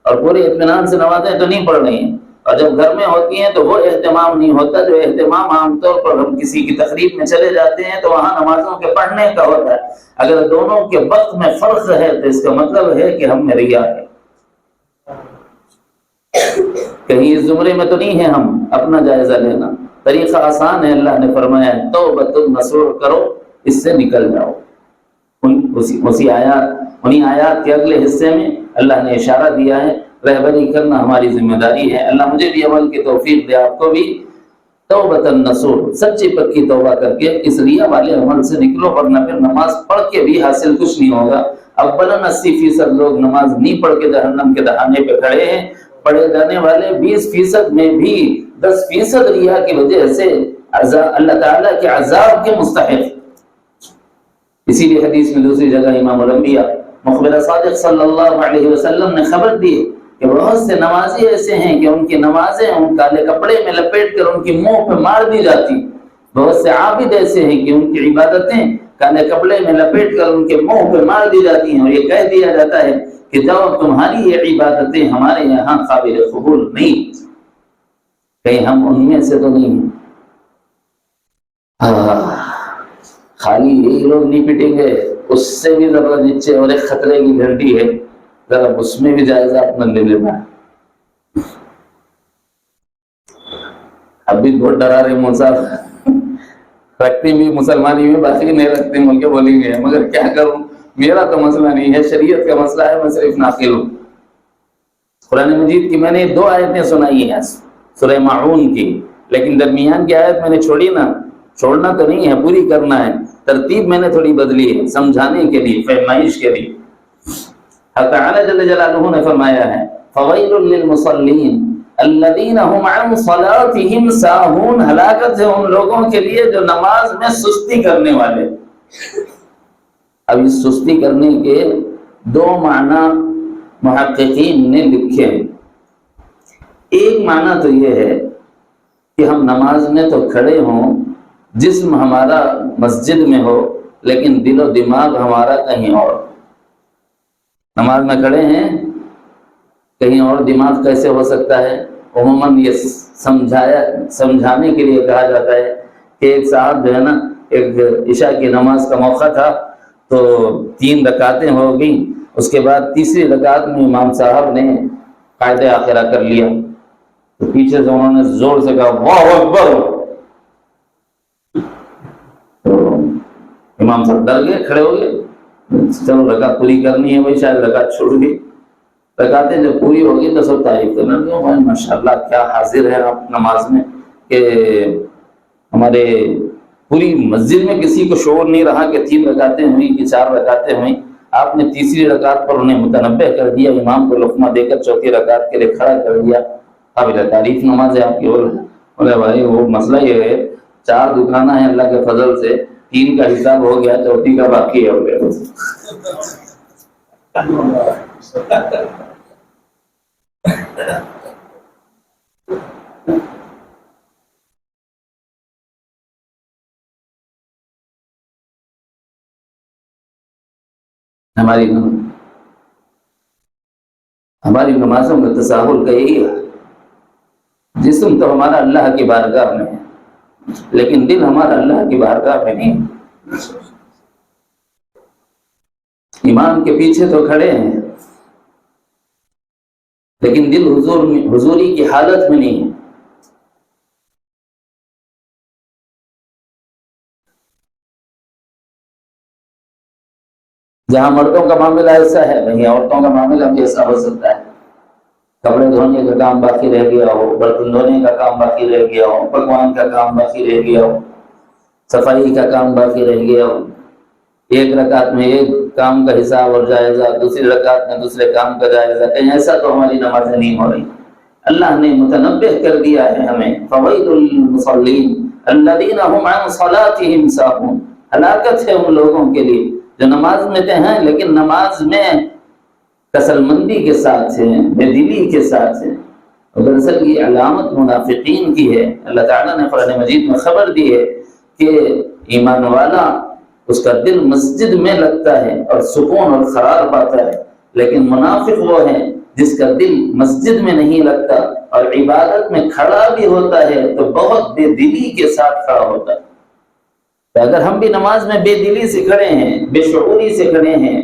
اور پورے اطمینان سے نمازیں تو نہیں پڑھ رہی ہیں، اور جب گھر میں ہوتی ہیں تو وہ اہتمام نہیں ہوتا جو اہتمام عام طور پر ہم کسی کی تقریب میں چلے جاتے ہیں تو وہاں نمازوں کے پڑھنے کا ہوتا ہے۔ اگر دونوں کے وقت میں فرق ہے تو اس کا مطلب ہے کہ ہم میں ریا ہے، کہیں اس زمرے میں تو نہیں ہے۔ ہم اپنا جائزہ لینا طریقہ آسان ہے، اللہ نے فرمایا توبۃ نصوح کرو، اس سے نکل جاؤ۔ انہی آیات کے اگلے حصے میں اللہ نے اشارہ دیا ہے، رہبری کرنا ہماری ذمہ داری ہے، اللہ مجھے بھی عمل کی توفیق دے، آپ کو بھی۔ توبۃ نصوح، سچی پکی توبہ کر کے اس ریا والے عمل سے نکلو، ورنہ پھر نماز پڑھ کے بھی حاصل کچھ نہیں ہوگا۔ اولاً 80% لوگ نماز نہیں پڑھ کے جہنم کے دہانے پہ کھڑے ہیں، پڑھے جانے والے 20% میں بھی 10% ریا کی وجہ سے اللہ تعالیٰ کے عذاب کے مستحق۔ اسی لیے حدیث میں دوسری جگہ امام الانبیاء مخبر صادق صلی اللہ علیہ وسلم نے خبر دی کہ بہت سے نمازی ایسے ہیں کہ ان کی نمازیں ان کالے کپڑے میں لپیٹ کر ان کی منہ پہ مار دی جاتی، بہت سے عابد ایسے ہیں کہ ان کی عبادتیں کالے کپڑے میں لپیٹ کر ان کے منہ پہ مار دی جاتی ہیں، اور یہ کہہ دیا جاتا ہے کہ جاؤ تمہاری یہ عبادتیں ہمارے یہاں قابل قبول نہیں، کہیں ہم ان میں سے تو نہیں ہیں۔ خالی یہی لوگ نہیں پٹیں گے، اس سے بھی ذرا نیچے اور ایک خطرے کی گھنٹی ہے، ذرا اس میں بھی جائزہ اپنا لے لینا ہے۔ اب بھی بہت ڈرا رہے موسیٰ رکھتی بھی مسلمانی میں، باقی نہیں رکھتے ملکے بولیں گے، مگر کیا کروں، میرا تو مسئلہ نہیں ہے، شریعت کا مسئلہ ہے، میں صرف ناقل ہوں۔ قرآن مجید کی میں نے 2 آیتیں سنائی ہیں سورہ معون کی، لیکن درمیان کی آیت میں نے چھوڑی نا، چھوڑنا تو نہیں ہے، پوری کرنا ہے، ترتیب میں نے تھوڑی بدلی ہے سمجھانے کے لیے، فہمائش کے لیے۔ حق تعالی جل جلالہ نے فرمایا ہے فویل للمصلین الذین هم عن صلاتهم ساہون، ہلاکت ہے ان لوگوں کے لیے جو نماز میں سستی کرنے والے۔ اب اس سستی کرنے کے 2 معنی محققین نے لکھے ہیں۔ ایک معنی تو یہ ہے کہ ہم نماز میں تو کھڑے ہوں، جسم ہمارا مسجد میں ہو لیکن دل و دماغ ہمارا کہیں اور، نماز میں کھڑے ہیں کہیں اور، دماغ کیسے ہو سکتا ہے؟ عموماً یہ سمجھانے کے لیے کہا جاتا ہے کہ ایک صاحب جو ہے نا ایک عشاء کی نماز کا موقع تھا تو 3 رکعتیں ہو گئیں، اس کے بعد تیسری رکعت میں امام صاحب نے قاعدہ آخرہ کر لیا تو پیچھے سے انہوں نے زور سے کہا اللہ اکبر، تو امام صاحب ڈر گئے، کھڑے ہو گئے، چلو رکعت پوری کرنی ہے بھائی، شاید رکعت چھوڑ گئی۔ رکعتیں جب پوری ہو گئی تو سب تعریف کرنے لگے، ماشاءاللہ کیا حاضر ہے آپ نماز میں، کہ ہمارے پوری مسجد میں کسی کو شعور نہیں رہا کہ 3 رکعتیں ہوئیں کہ 4 رکعتیں ہوئیں، آپ نے تیسری رکعت پر انہیں متنبہ کر دیا، امام کو لقمہ دے کر چوتھی رکعت کے لیے کھڑا کر دیا، قابل تعریف نماز ہے آپ کی۔ بولے بھائی وہ مسئلہ یہ ہے 4 دکانیں ہیں اللہ کے فضل سے، 3 کا حساب ہو گیا، چوتھی کا باقی ہو گیا۔ ہماری نمازوں میں تساہل کا یہی ہے، جسم تو ہمارا اللہ کی بارگاہ میں ہے لیکن دل ہمارا اللہ کی بارگاہ میں نہیں۔ امام کے پیچھے تو کھڑے ہیں لیکن دل حضوری کی حالت میں نہیں ہے۔ جہاں مردوں کا معاملہ ایسا ہے وہیں عورتوں کا معاملہ بھی ایسا ہو سکتا ہے، کپڑے دھونے کا کام باقی رہ گیا ہو، برتن دھونے کا کام باقی رہ گیا ہو، پکوان کا کام باقی رہ گیا ہو، صفائی کا کام باقی رہ گیا ہو، ایک رکعت میں ایک کام کا حساب اور جائزہ، دوسری رکعت میں دوسرے کام کا جائزہ، کہیں ایسا تو ہماری نمازیں نہیں ہو رہی۔ اللہ نے متنبہ کر دیا ہے ہمیں، فویل للمصلین الذین هم عن صلاتهم ساہون، ہلاکت ہے ان لوگوں کے لیے جو نماز میں ہیں لیکن نماز میں کسل مندی کے ساتھ ہیں، بے دلی کے ساتھ ہیں۔ دراصل یہ علامت منافقین کی ہے۔ اللہ تعالیٰ نے قرآن مجید میں خبر دی ہے کہ ایمان والا اس کا دل مسجد میں لگتا ہے اور سکون اور قرار پاتا ہے، لیکن منافق وہ ہے جس کا دل مسجد میں نہیں لگتا اور عبادت میں کھڑا بھی ہوتا ہے تو بہت بے دلی کے ساتھ کھڑا ہوتا ہے۔ تو اگر ہم بھی نماز میں بے دلی سے کھڑے ہیں، بے شعوری سے کھڑے ہیں،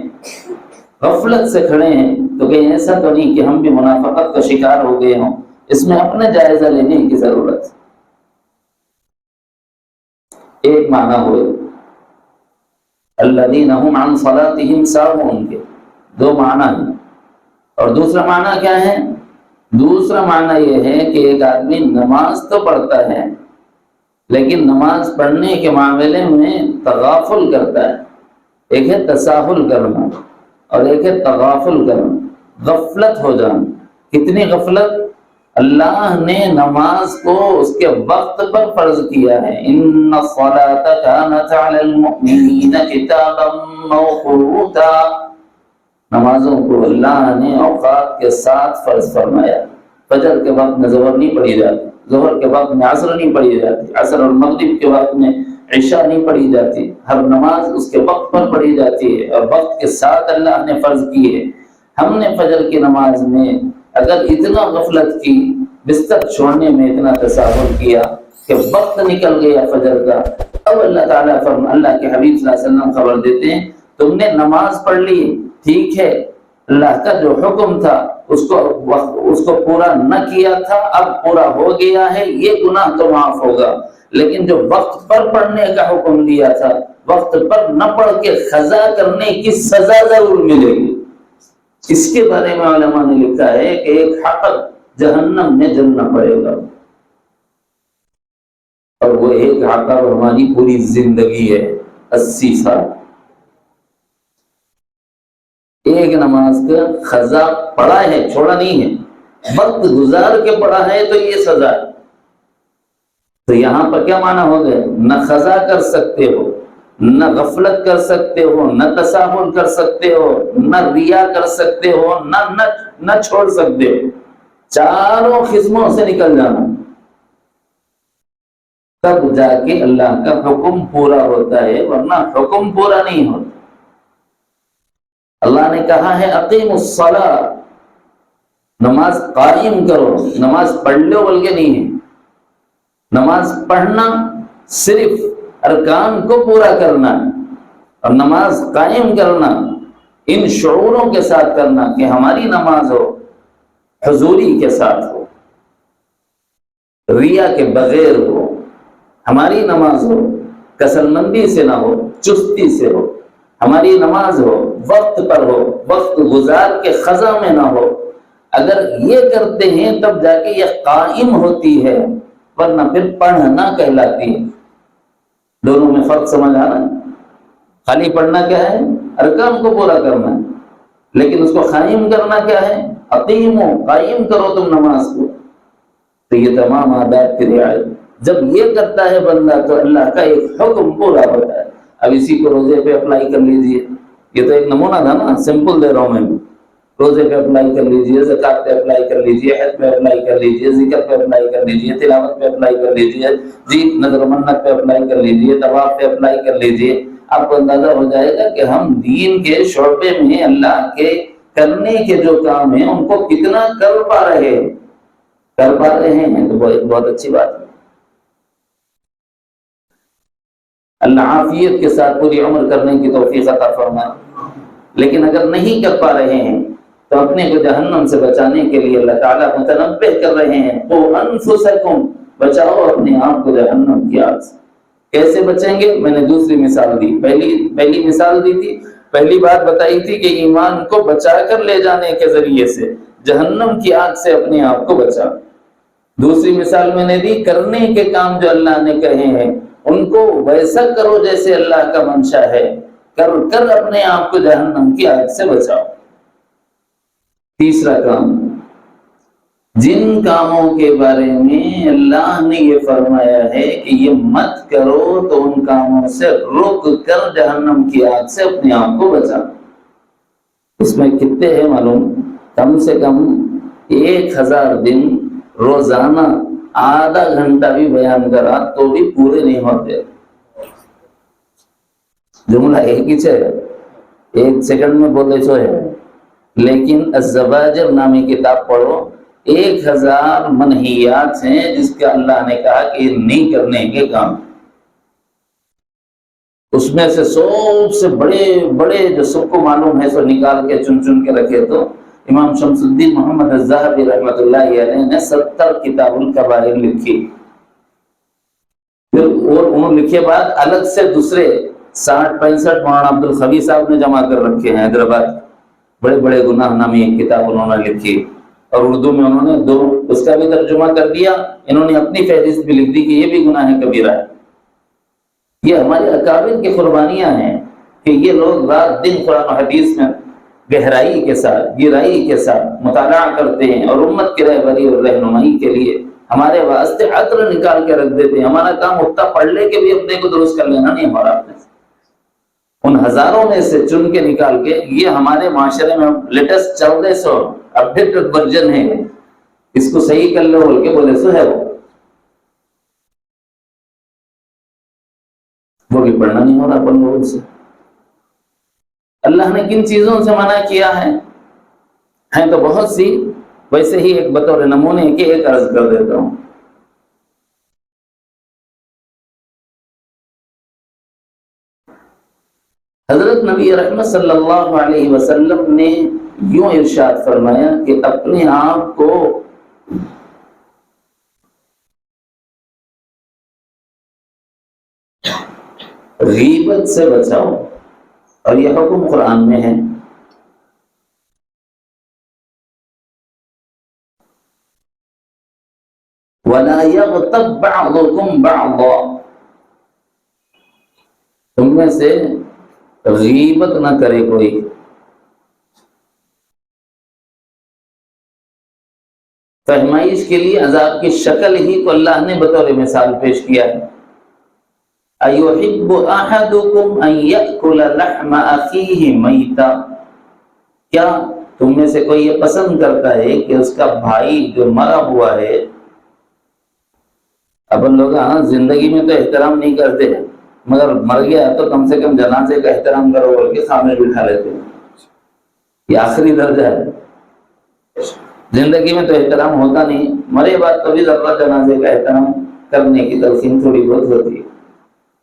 غفلت سے کھڑے ہیں، تو کہیں ایسا تو نہیں کہ ہم بھی منافقت کا شکار ہو گئے ہوں؟ اس میں اپنا جائزہ لینے کی ضرورت ہے۔ ایک معنی ہوئے الذین هم عن صلاتهم ساہون کے 2 معنی ہیں، اور دوسرا معنی کیا ہے؟ دوسرا معنی یہ ہے کہ ایک آدمی نماز تو پڑھتا ہے لیکن نماز پڑھنے کے معاملے میں تغافل کرتا ہے۔ ایک ہے تساہل کرنا اور ایک ہے تغافل کرنا، غفلت ہو جانا۔ کتنی غفلت؟ اللہ نے نماز کو اس کے وقت پر فرض کیا ہے، ان الصلاۃ کانت علی المؤمنین کتابا موقوتا، نمازوں کو اللہ نے اوقات کے ساتھ فرض فرمایا۔ فجر کے وقت میں ظہر نہیں پڑھی جاتی، ظہر کے وقت میں عصر نہیں پڑھی جاتی، عصر اور مغرب کے وقت میں عشاء نہیں پڑھی جاتی، ہر نماز اس کے وقت پر پڑھی جاتی ہے اور وقت کے ساتھ اللہ نے فرض کی ہے۔ ہم نے فجر کی نماز میں اگر اتنا غفلت کی، بستر چھوڑنے میں اتنا تساہل کیا کہ وقت نکل گیا فجر کا، اب اللہ تعالیٰ اللہ کے حبیب صلی اللہ علیہ وسلم خبر دیتے ہیں تم نے نماز پڑھ لی، ٹھیک ہے، اللہ کا جو حکم تھا اس کو پورا نہ کیا تھا، اب پورا ہو گیا ہے، یہ گناہ تو معاف ہوگا، لیکن جو وقت پر پڑھنے کا حکم دیا تھا وقت پر نہ پڑھ کے قضا کرنے کی سزا ضرور ملے گی۔ اس کے بارے میں علماء نے لکھا ہے کہ ایک حقر جہنم میں جلنا پڑے گا، اور وہ ایک حقر ہماری پوری زندگی ہے، 80 سال۔ ایک نماز کا قضا پڑھا ہے، چھوڑا نہیں ہے، وقت گزار کے پڑھا ہے تو یہ سزا ہے۔ تو یہاں پر کیا معنی ہو گئے؟ نہ قضا کر سکتے ہو، نہ غفلت کر سکتے ہو، نہ تساہل کر سکتے ہو، نہ ریا کر سکتے ہو، نہ چھوڑ سکتے ہو، چاروں قسموں سے نکل جانا، تب جا کے اللہ کا حکم پورا ہوتا ہے، ورنہ حکم پورا نہیں ہوتا۔ اللہ نے کہا ہے اقیم الصلاۃ، نماز قائم کرو، نماز پڑھ لو بلکہ نہیں ہے۔ نماز پڑھنا صرف ارکان کو پورا کرنا اور نماز قائم کرنا ان شعوروں کے ساتھ کرنا کہ ہماری نماز ہو حضوری کے ساتھ ہو، ریا کے بغیر ہو، ہماری نماز ہو کسل مندی سے نہ ہو، چستی سے ہو، ہماری نماز ہو وقت پر ہو، وقت گزار کے خزاں میں نہ ہو۔ اگر یہ کرتے ہیں تب جا کے یہ قائم ہوتی ہے، ورنہ پھر پڑھنا کہلاتی ہے۔ دونوں میں فرق سمجھ آ رہا ہے؟ خالی پڑھنا کیا ہے؟ ارکان کو پورا کرنا ہے، لیکن اس کو قائم کرنا کیا ہے؟ اقیمو، قائم کرو تم نماز کو۔ تو یہ تمام آداب کی رعایت جب یہ کرتا ہے بندہ تو اللہ کا ایک حکم پورا ہوتا ہے۔ اب اسی کو روزے پہ اپلائی کر لیجئے، یہ تو ایک نمونہ تھا نا، سمپل دے رہا ہوں میں۔ روزے پہ اپلائی کر لیجئے، زکوٰۃ پہ اپلائی کر لیجئے، حج پہ اپلائی کر لیجئے، ذکر پہ اپلائی کر لیجئے، تلاوت پہ اپلائی کر لیجئے، جی نظر و منت پہ اپلائی کر لیجئے، طواف پہ اپلائی کر لیجئے۔ آپ کو اندازہ ہو جائے گا کہ ہم دین کے شعبے میں اللہ کے کرنے کے جو کام ہیں ان کو کتنا کر پا رہے ہیں، تو بہت اچھی بات ہے۔ اللہ عافیت کے ساتھ پوری عمر کرنے کی توفیق عطا فرمائے۔ لیکن اگر نہیں کر پا رہے ہیں تو اپنے کو جہنم سے بچانے کے لیے اللہ تعالیٰ متنبہ کر رہے ہیں، قُوْ أَنفُسَكُمْ، بچاؤ اپنے آپ کو جہنم کی آگ سے۔ کیسے بچیں گے؟ میں نے دوسری مثال دی، پہلی مثال دی تھی، پہلی بات بتائی تھی کہ ایمان کو بچا کر لے جانے کے ذریعے سے جہنم کی آگ سے اپنے آپ کو بچا۔ دوسری مثال میں نے دی، کرنے کے کام جو اللہ نے کہے ہیں ان کو ویسا کرو جیسے اللہ کا منشا ہے، کر اپنے آپ کو جہنم کی آگ سے بچاؤ۔ تیسرا کام، جن کاموں کے بارے میں اللہ نے یہ فرمایا ہے کہ یہ مت کرو تو ان کاموں سے رک کر جہنم کی آگ سے اپنے آپ کو بچا۔ اس میں کتنے ہیں معلوم؟ کم سے کم 1000 دن روزانہ آدھا گھنٹہ بھی بیان کرا تو بھی پورے نہیں ہوتے۔ جملہ ایک ہی ہے، 1 سیکنڈ میں بولے سو ہے، لیکن الزواجر نامی کتاب پڑھو، 1000 منہیات ہیں جس کا اللہ نے کہا کہ یہ نہیں کرنے کے کام۔ اس میں سے سب سے بڑے جو سب کو معلوم ہے سو نکال کے چن کے رکھے تو امام شمس الدین محمد الذہبی رحمۃ اللہ علیہ نے 70 کتاب الکبائر لکھی۔ پھر انہوں نے لکھے بعد الگ سے دوسرے 60-65 مولانا عبد الخبیر صاحب نے جمع کر رکھے ہیں حیدرآباد، بڑے گناہ نامی ایک کتاب انہوں نے لکھی، اور اردو میں انہوں نے 2 اس کا بھی ترجمہ کر دیا۔ انہوں نے اپنی فہرست بھی لکھ دی کہ یہ بھی گناہ کبیرہ ہے۔ یہ ہمارے اکابر کی قربانیاں ہیں کہ یہ لوگ رات دن قرآن و حدیث میں گہرائی کے ساتھ، گہرائی کے ساتھ مطالعہ کرتے ہیں، اور امت کی رہبری اور رہنمائی کے لیے ہمارے واسطے عطر نکال کے رکھ دیتے ہیں۔ ہمارا کام اتنا پڑھ لے کے بھی اپنے کو درست کر لینا نہیں ہمارا، اپنے ان ہزاروں میں سے چن کے نکال کے، یہ ہمارے معاشرے میں لیٹسٹ 1400 اپڈیٹڈ ورژن ہے، اس کو صحیح کر لو بول کے بولے سو ہے، وہ بھی پڑھنا نہیں ہو رہا اپن لوگوں سے۔ اللہ نے کن چیزوں سے منع کیا ہے؟ ہیں تو بہت سی، ویسے ہی ایک بطور نمونے کے ایک عرض کر دیتا ہوں۔ حضرت نبی رحمت صلی اللہ علیہ وسلم نے یوں ارشاد فرمایا کہ اپنے آپ کو غیبت سے بچاؤ، اور یہ حکم قرآن میں ہے۔ وَلَا يَغْتَبْ بَعْضُكُمْ بَعْضًا، تم میں سے غیبت نہ کرے کوئی۔ فہمائش کے لیے عذاب کی شکل ہی کو اللہ نے بطور مثال پیش کیا ہے۔ أَيُحِبُّ أَحَدُكُمْ أَن يَأْكُلَ لَحْمَ أَخِيهِ مَيْتًا، کیا تم میں سے کوئی یہ پسند کرتا ہے کہ اس کا بھائی جو مرا ہوا ہے، اپن لوگ زندگی میں تو احترام نہیں کرتے، مگر مر گیا تو کم سے کم جنازے کا احترام کرو بول کے سامنے بٹھا لیتے ہیں، یہ آخری درجہ ہے۔ زندگی میں تو احترام ہوتا نہیں، مرے بعد تو بھی ضرورت جنازے کا احترام کرنے کی تلقین تھوڑی بہت ہوتی ہے۔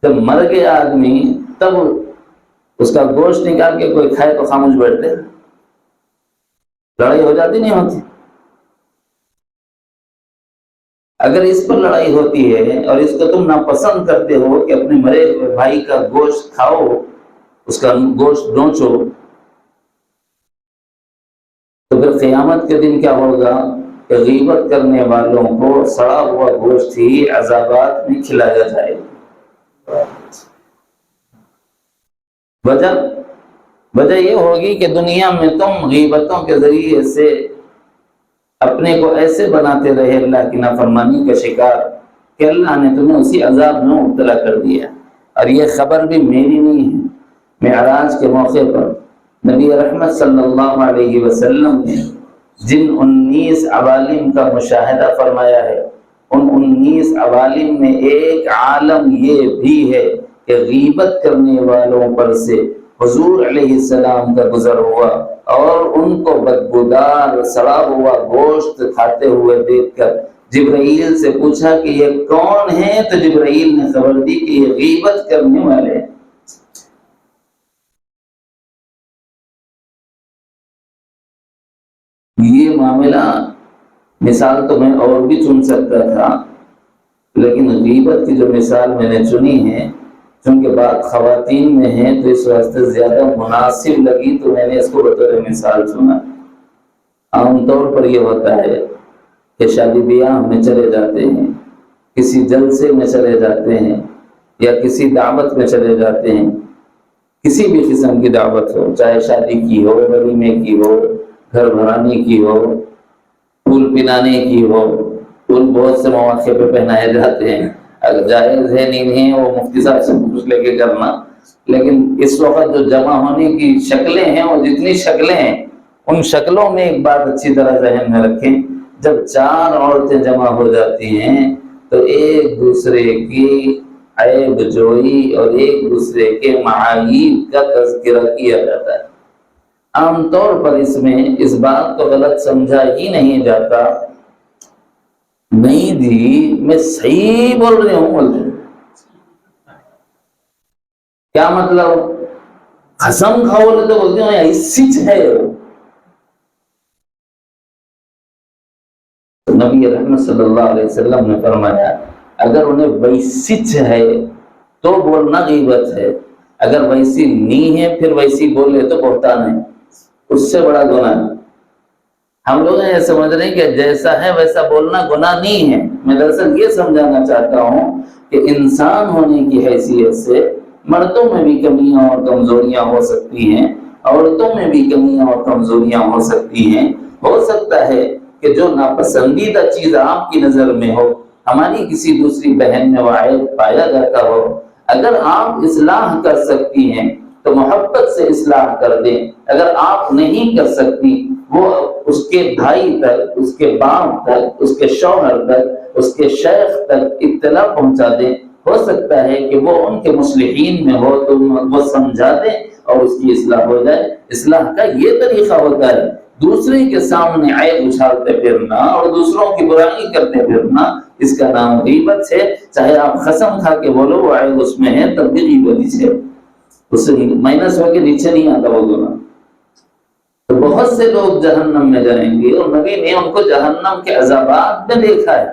جب مر گیا آدمی تب اس کا گوشت نکال کے کوئی کھائے تو خاموش بیٹھتے، لڑائی ہو جاتی نہیں ہوتی؟ اگر اس پر لڑائی ہوتی ہے اور اس کو تم ناپسند کرتے ہو کہ اپنے مرے ہوئے بھائی کا گوشت کھاؤ، اس کا گوشت نوچو، تو پھر قیامت کے دن کیا ہوگا کہ غیبت کرنے والوں کو سڑا ہوا گوشت ہی عذابات میں کھلایا جائے گا۔ وجہ یہ ہوگی کہ دنیا میں تم غیبتوں کے ذریعے سے اپنے کو ایسے بناتے رہے اللہ کی نافرمانی کا شکار کہ اللہ نے تمہیں اسی عذاب میں مبتلا کر دیا۔ اور یہ خبر بھی میری نہیں ہے، معراج کے موقع پر نبی رحمت صلی اللہ علیہ وسلم نے جن 19 عوالم کا مشاہدہ فرمایا ہے، ان 19 عوالم میں ایک عالم یہ بھی ہے کہ غیبت کرنے والوں پر سے حضور علیہ السلام کا گزر ہوا اور ان کو بدبودار سڑا ہوا گوشت کھاتے ہوئے دیکھ کر جبرائیل سے پوچھا کہ یہ کون ہے، تو جبرائیل نے خبر دی کہ یہ غیبت کرنے والے ہیں۔ یہ معاملہ، مثال تو میں اور بھی چن سکتا تھا، لیکن غیبت کی جو مثال میں نے چنی ہے، چونکہ بات خواتین میں ہے تو اس واسطے زیادہ مناسب لگی، تو میں نے اس کو بطور مثال چنا۔ عام طور پر یہ ہوتا ہے کہ شادی بیاہ میں چلے جاتے ہیں، کسی جلسے میں چلے جاتے ہیں، یا کسی دعوت میں چلے جاتے ہیں، کسی بھی قسم کی دعوت ہو، چاہے شادی کی ہو، ولیمے کی ہو، گھر بھرانے کی ہو، پھول پلانے کی ہو۔ پھول بہت سے مواقع پہ پہنائے جاتے ہیں، اگر جائز ہے نہیں ہے وہ مفتی صاحب سے پوچھ لے کے کرنا، لیکن اس وقت جو جمع ہونے کی شکلیں ہیں، وہ جتنی شکلیں ہیں ان شکلوں میں ایک بات اچھی طرح ذہن میں رکھیں، جب 4 عورتیں جمع ہو جاتی ہیں تو ایک دوسرے کی عیب جوئی اور ایک دوسرے کے معایب کا تذکرہ کیا جاتا ہے۔ عام طور پر اس میں اس بات کو غلط سمجھا ہی نہیں جاتا، نہیں جی میں صحیح بول رہی ہوں، بول رہے ہیں کیا مطلب؟ قسم کھاؤ بولے تو بولتے ہیں سچ ہے۔ نبی رحمت صلی اللہ علیہ وسلم نے فرمایا اگر انہیں ویسی ہے تو بولنا غیبت ہے، اگر ویسی نہیں ہے پھر ویسی بولے تو بہتان ہے، اس سے بڑا گناہ ہے۔ ہم لوگ یہ سمجھ رہے ہیں کہ جیسا ہے ویسا بولنا گناہ نہیں ہے۔ میں دراصل یہ سمجھانا چاہتا ہوں کہ انسان ہونے کی حیثیت سے مردوں میں بھی کمیاں اور کمزوریاں ہو سکتی ہیں، عورتوں میں بھی کمیاں اور کمزوریاں ہو سکتی ہیں۔ ہو سکتا ہے کہ جو ناپسندیدہ چیز آپ کی نظر میں ہو، ہماری کسی دوسری بہن میں وہ عیب پایا جاتا ہو، اگر آپ اصلاح کر سکتی ہیں تو محبت سے اصلاح کر دیں، اگر آپ نہیں کر سکتی وہ اس کے بھائی تک، اس کے باپ تک، اس کے شوہر تک، اس کے شیخ تک اطلاع پہنچا دیں۔ ہو سکتا ہے کہ وہ ان کے مصلحین میں ہو تو وہ سمجھا دیں اور اس کی اصلاح ہو جائے۔ اصلاح کا یہ طریقہ ہوتا ہے، دوسرے کے سامنے عیب اچھالتے پھرنا اور دوسروں کی برائی کرتے پھرنا، اس کا نام غیبت ہے۔ چاہے آپ قسم کھا کے بولو وہ عیب اس میں ہے تب بھی غیبت ہے، اس سے مائنس ہو کے نیچے نہیں آتا وہ گناہ۔ تو بہت سے لوگ جہنم میں جائیں گے اور نبی نے ان کو جہنم کے عذابات میں دیکھا ہے۔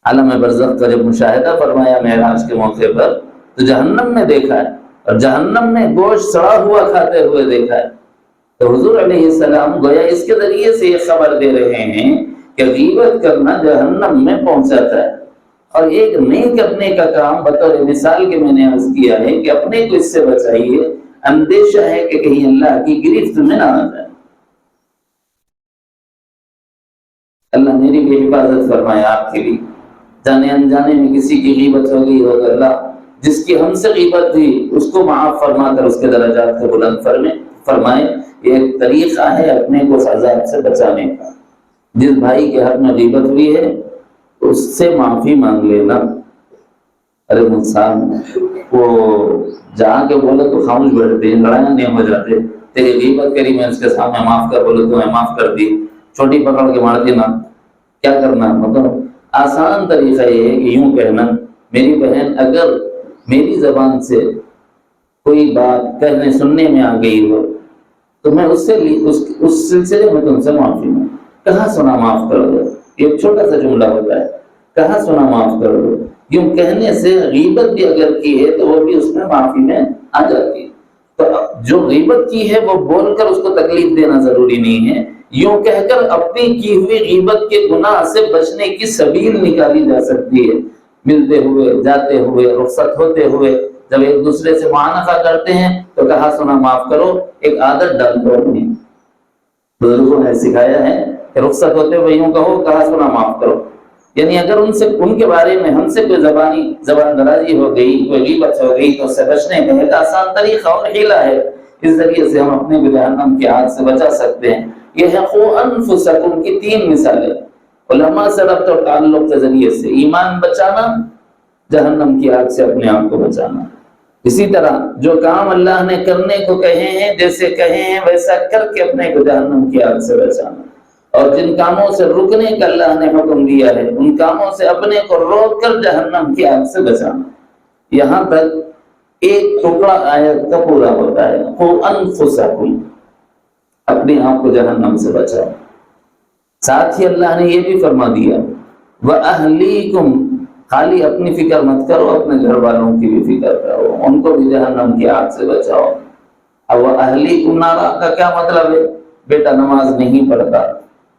عالم برزخ کا جب مشاہدہ فرمایا معراج کے موقع پر تو جہنم میں دیکھا ہے، اور جہنم میں گوشت سڑا ہوا کھاتے ہوئے دیکھا ہے۔ تو حضور علیہ السلام گویا اس کے ذریعے سے یہ خبر دے رہے ہیں کہ غیبت کرنا جہنم میں پہنچاتا ہے۔ اور ایک نہیں کرنے کا کام بطور مثال کے میں نے عرض کیا ہے کہ اپنے کو اس سے بچائیے، اندیشہ ہے کہ کہیں اللہ کی گرفت میں نہ آ جائے۔ اللہ میری بھی حفاظت فرمائے، آپ کی بھی۔ جانے انجانے میں کسی کی غیبت ہو گئی ہو، اللہ جس کی ہم سے غیبت تھی اس کو معاف فرما کر اس کے درجات کو بلند فرمائے۔ یہ ایک طریقہ ہے اپنے کو عذاب سے بچانے کا۔ جس بھائی کے حق میں غیبت ہوئی ہے اس سے معافی مانگ لینا۔ ارے انسان وہ جہاں کے بولے تو خاموش بیٹھتے ہیں، لڑائیاں نہیں ہو جاتے۔ تیری غیبت کری میں اس کے سامنے معاف کر بولے تو میں معاف کر دی، چھوٹی پکڑ کے مار دی نا، کیا کرنا؟ مطلب آسان طریقہ یہ ہے کہ یوں کہنا میری بہن اگر میری زبان سے کوئی بات کہنے سننے میں آ گئی ہو تو میں اس سلسلے میں تم سے معافی ہوں. کہاں سنا معاف کر دو، یہ چھوٹا سا جملہ ہوتا ہے، کہاں سنا معاف کر دو. یوں کہنے سے غیبت بھی اگر کی ہے تو وہ بھی اس میں معافی میں آ جاتی ہے. تو جو غیبت کی ہے وہ بول کر اس کو تکلیف دینا ضروری نہیں ہے، یوں کہہ کر اپنی کی ہوئی غیبت کے گناہ سے بچنے کی سبیل نکالی جا سکتی ہے. ملتے ہوئے، جاتے ہوئے، رخصت ہوتے ہوئے جب ایک دوسرے سے معانقہ کرتے ہیں تو کہا سنا معاف کرو ایک عادت ڈال دو اپنی. بزرگوں نے سکھایا ہے کہ رخصت ہوتے ہوئے یوں کہو کہا سنا معاف کرو. یعنی اگر ان کے بارے میں ہم سے کوئی زبان درازی ہو گئی، کوئی غیبت ہو گئی تو اس سے بچنے کا ایک آسان طریقہ اور حیلہ ہے. اس ذریعے سے ہم اپنے کو جہنم کی آگ سے بچا سکتے ہیں. یہ ہے قو انفسکم کی 3 مثالیں علماء سے ربط اور تعلق کے ذریعے سے. ایمان بچانا، جہنم کی آگ سے اپنے آپ کو بچانا. اسی طرح جو کام اللہ نے کرنے کو کہے ہیں، جیسے کہے ہیں ویسا کر کے اپنے کو جہنم کی آگ سے بچانا. اور جن کاموں سے رکنے کا اللہ نے حکم دیا ہے ان کاموں سے اپنے کو روک کر جہنم کی آگ سے بچانا. یہاں تک ایک ٹکڑا آیت کا پورا ہوتا ہے. قو انفسکم، اپنے آپ کو جہنم سے بچاؤ. ساتھ ہی اللہ نے یہ بھی فرما دیا وَأَهْلِيكُمْ، خالی اپنی فکر مت کرو، اپنے گھر والوں کی بھی فکر کرو، ان کو بھی جہنم کی آگ سے بچاؤ. اب وَأَهْلِيكُمْ نارا کا کیا مطلب ہے؟ بیٹا نماز نہیں پڑھتا،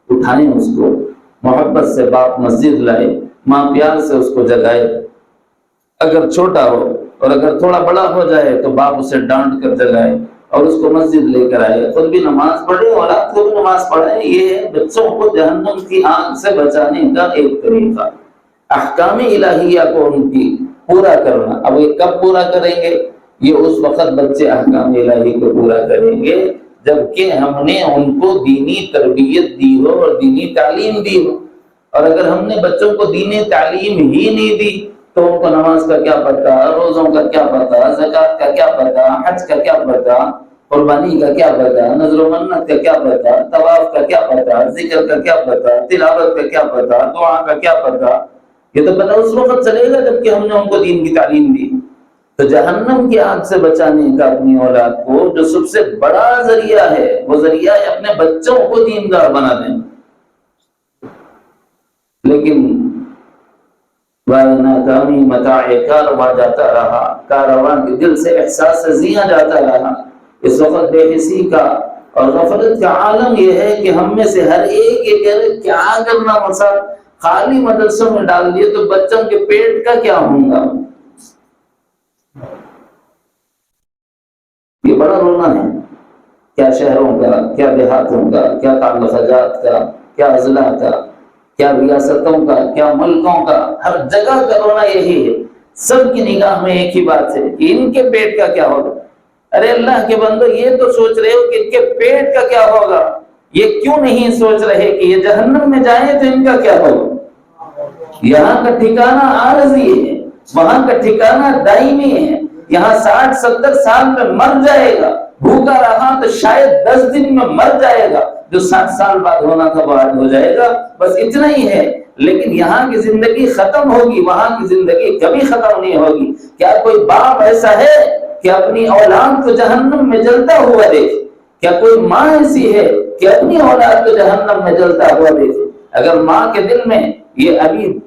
اٹھائیں اس کو، محبت سے باپ مسجد لائے، ماں پیار سے اس کو جگائے. اگر چھوٹا ہو اور اگر تھوڑا بڑا ہو جائے تو باپ اسے ڈانٹ کر جگائے اور اس کو مسجد لے کر آئے، خود بھی نماز پڑھے، اولاد کو بھی نماز پڑھائے. یہ ہے بچوں کو جہنم کی آگ سے بچانے کا ایک طریقہ. احکام الہیہ کو ان کی پورا کرنا. اب یہ کب پورا کریں گے؟ یہ اس وقت بچے احکام الہی کو پورا کریں گے جبکہ ہم نے ان کو دینی تربیت دی ہو اور دینی تعلیم دی ہو. اور اگر ہم نے بچوں کو دینی تعلیم ہی نہیں دی تو ان کو نماز کا کیا پتہ، روزوں کا کیا پتہ، زکوٰۃ کا کیا پتہ، حج کا کیا پتہ، قربانی کا کیا پتہ، نذر و منت کا کیا پتہ، طواف کا کیا پتہ، ذکر کا کیا پتہ، تلاوت کا کیا پتہ، دعا کا کیا پتہ. یہ تو پتہ اس وقت چلے گا جب کہ ہم نے ان کو دین کی تعلیم دی. تو جہنم کی آگ سے بچانے کا اپنی اولاد کو جو سب سے بڑا ذریعہ ہے وہ ذریعہ ہے اپنے بچوں کو دیندار بنا دیں. لیکن ناکامی متاع کارواں جاتا رہا، کارواں کے دل سے احساس زیاں جاتا رہا. اس وقت بے حسی کا اور غفلت کا عالم یہ ہے کہ ہم میں سے ہر ایک یہ کہہ رہے کیا کرنا مسا، خالی مدرسوں میں ڈال دیے تو بچوں کے پیٹ کا کیا ہوگا. یہ بڑا رونا ہے. کیا شہروں کا، کیا دیہاتوں کا، کیا تعلقات کا، کیا اضلاع کا، کیا ریاستوں کا، کیا ملکوں کا، ہر جگہ کا رونا یہی ہے. سب کی نگاہ میں ایک ہی بات ہے کہ ان کے پیٹ کا کیا ہوگا. ارے اللہ کے بندو، یہ تو سوچ رہے ہو کہ ان کے پیٹ کا کیا ہوگا، یہ کیوں نہیں سوچ رہے کہ یہ جہنم میں جائیں تو ان کا کیا ہوگا. یہاں کا ٹھکانہ عارضی ہے، وہاں کا ٹھکانہ دائمی ہے. یہاں 60-70 سال میں مر جائے گا، بھوکا رہا تو شاید 10 دن میں مر جائے گا. جو 60 سال بعد ہونا تھا وہ آج ہو جائے گا، بس اتنا ہی ہے. لیکن یہاں کی زندگی ختم ہوگی، وہاں کی زندگی کبھی ختم نہیں ہوگی. کیا کوئی باپ ایسا ہے کہ اپنی اولاد کو جہنم میں جلتا ہوا دیکھے؟ کیا کوئی ماں ایسی ہے کہ اپنی اولاد کو جہنم میں جلتا ہوا دیکھے؟ اگر ماں کے دل میں یہ ابھی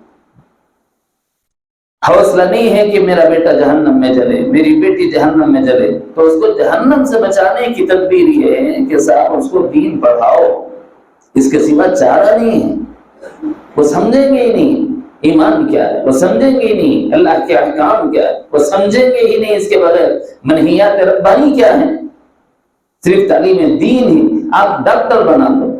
حوصلہ نہیں ہے کہ میرا بیٹا جہنم میں جلے، میری بیٹی جہنم میں جلے، تو اس کو جہنم سے بچانے کی تدبیر یہ ہے کہ صاحب اس کو دین پڑھاؤ. اس کے سوا چارہ نہیں ہے. وہ سمجھیں گے ہی نہیں ایمان کیا ہے، وہ سمجھیں گے ہی نہیں اللہ کے احکام کیا ہے، وہ سمجھیں گے ہی نہیں اس کے بغیر منہیات ربانی کیا ہے. صرف تعلیم دین ہی. آپ ڈاکٹر بنا دو،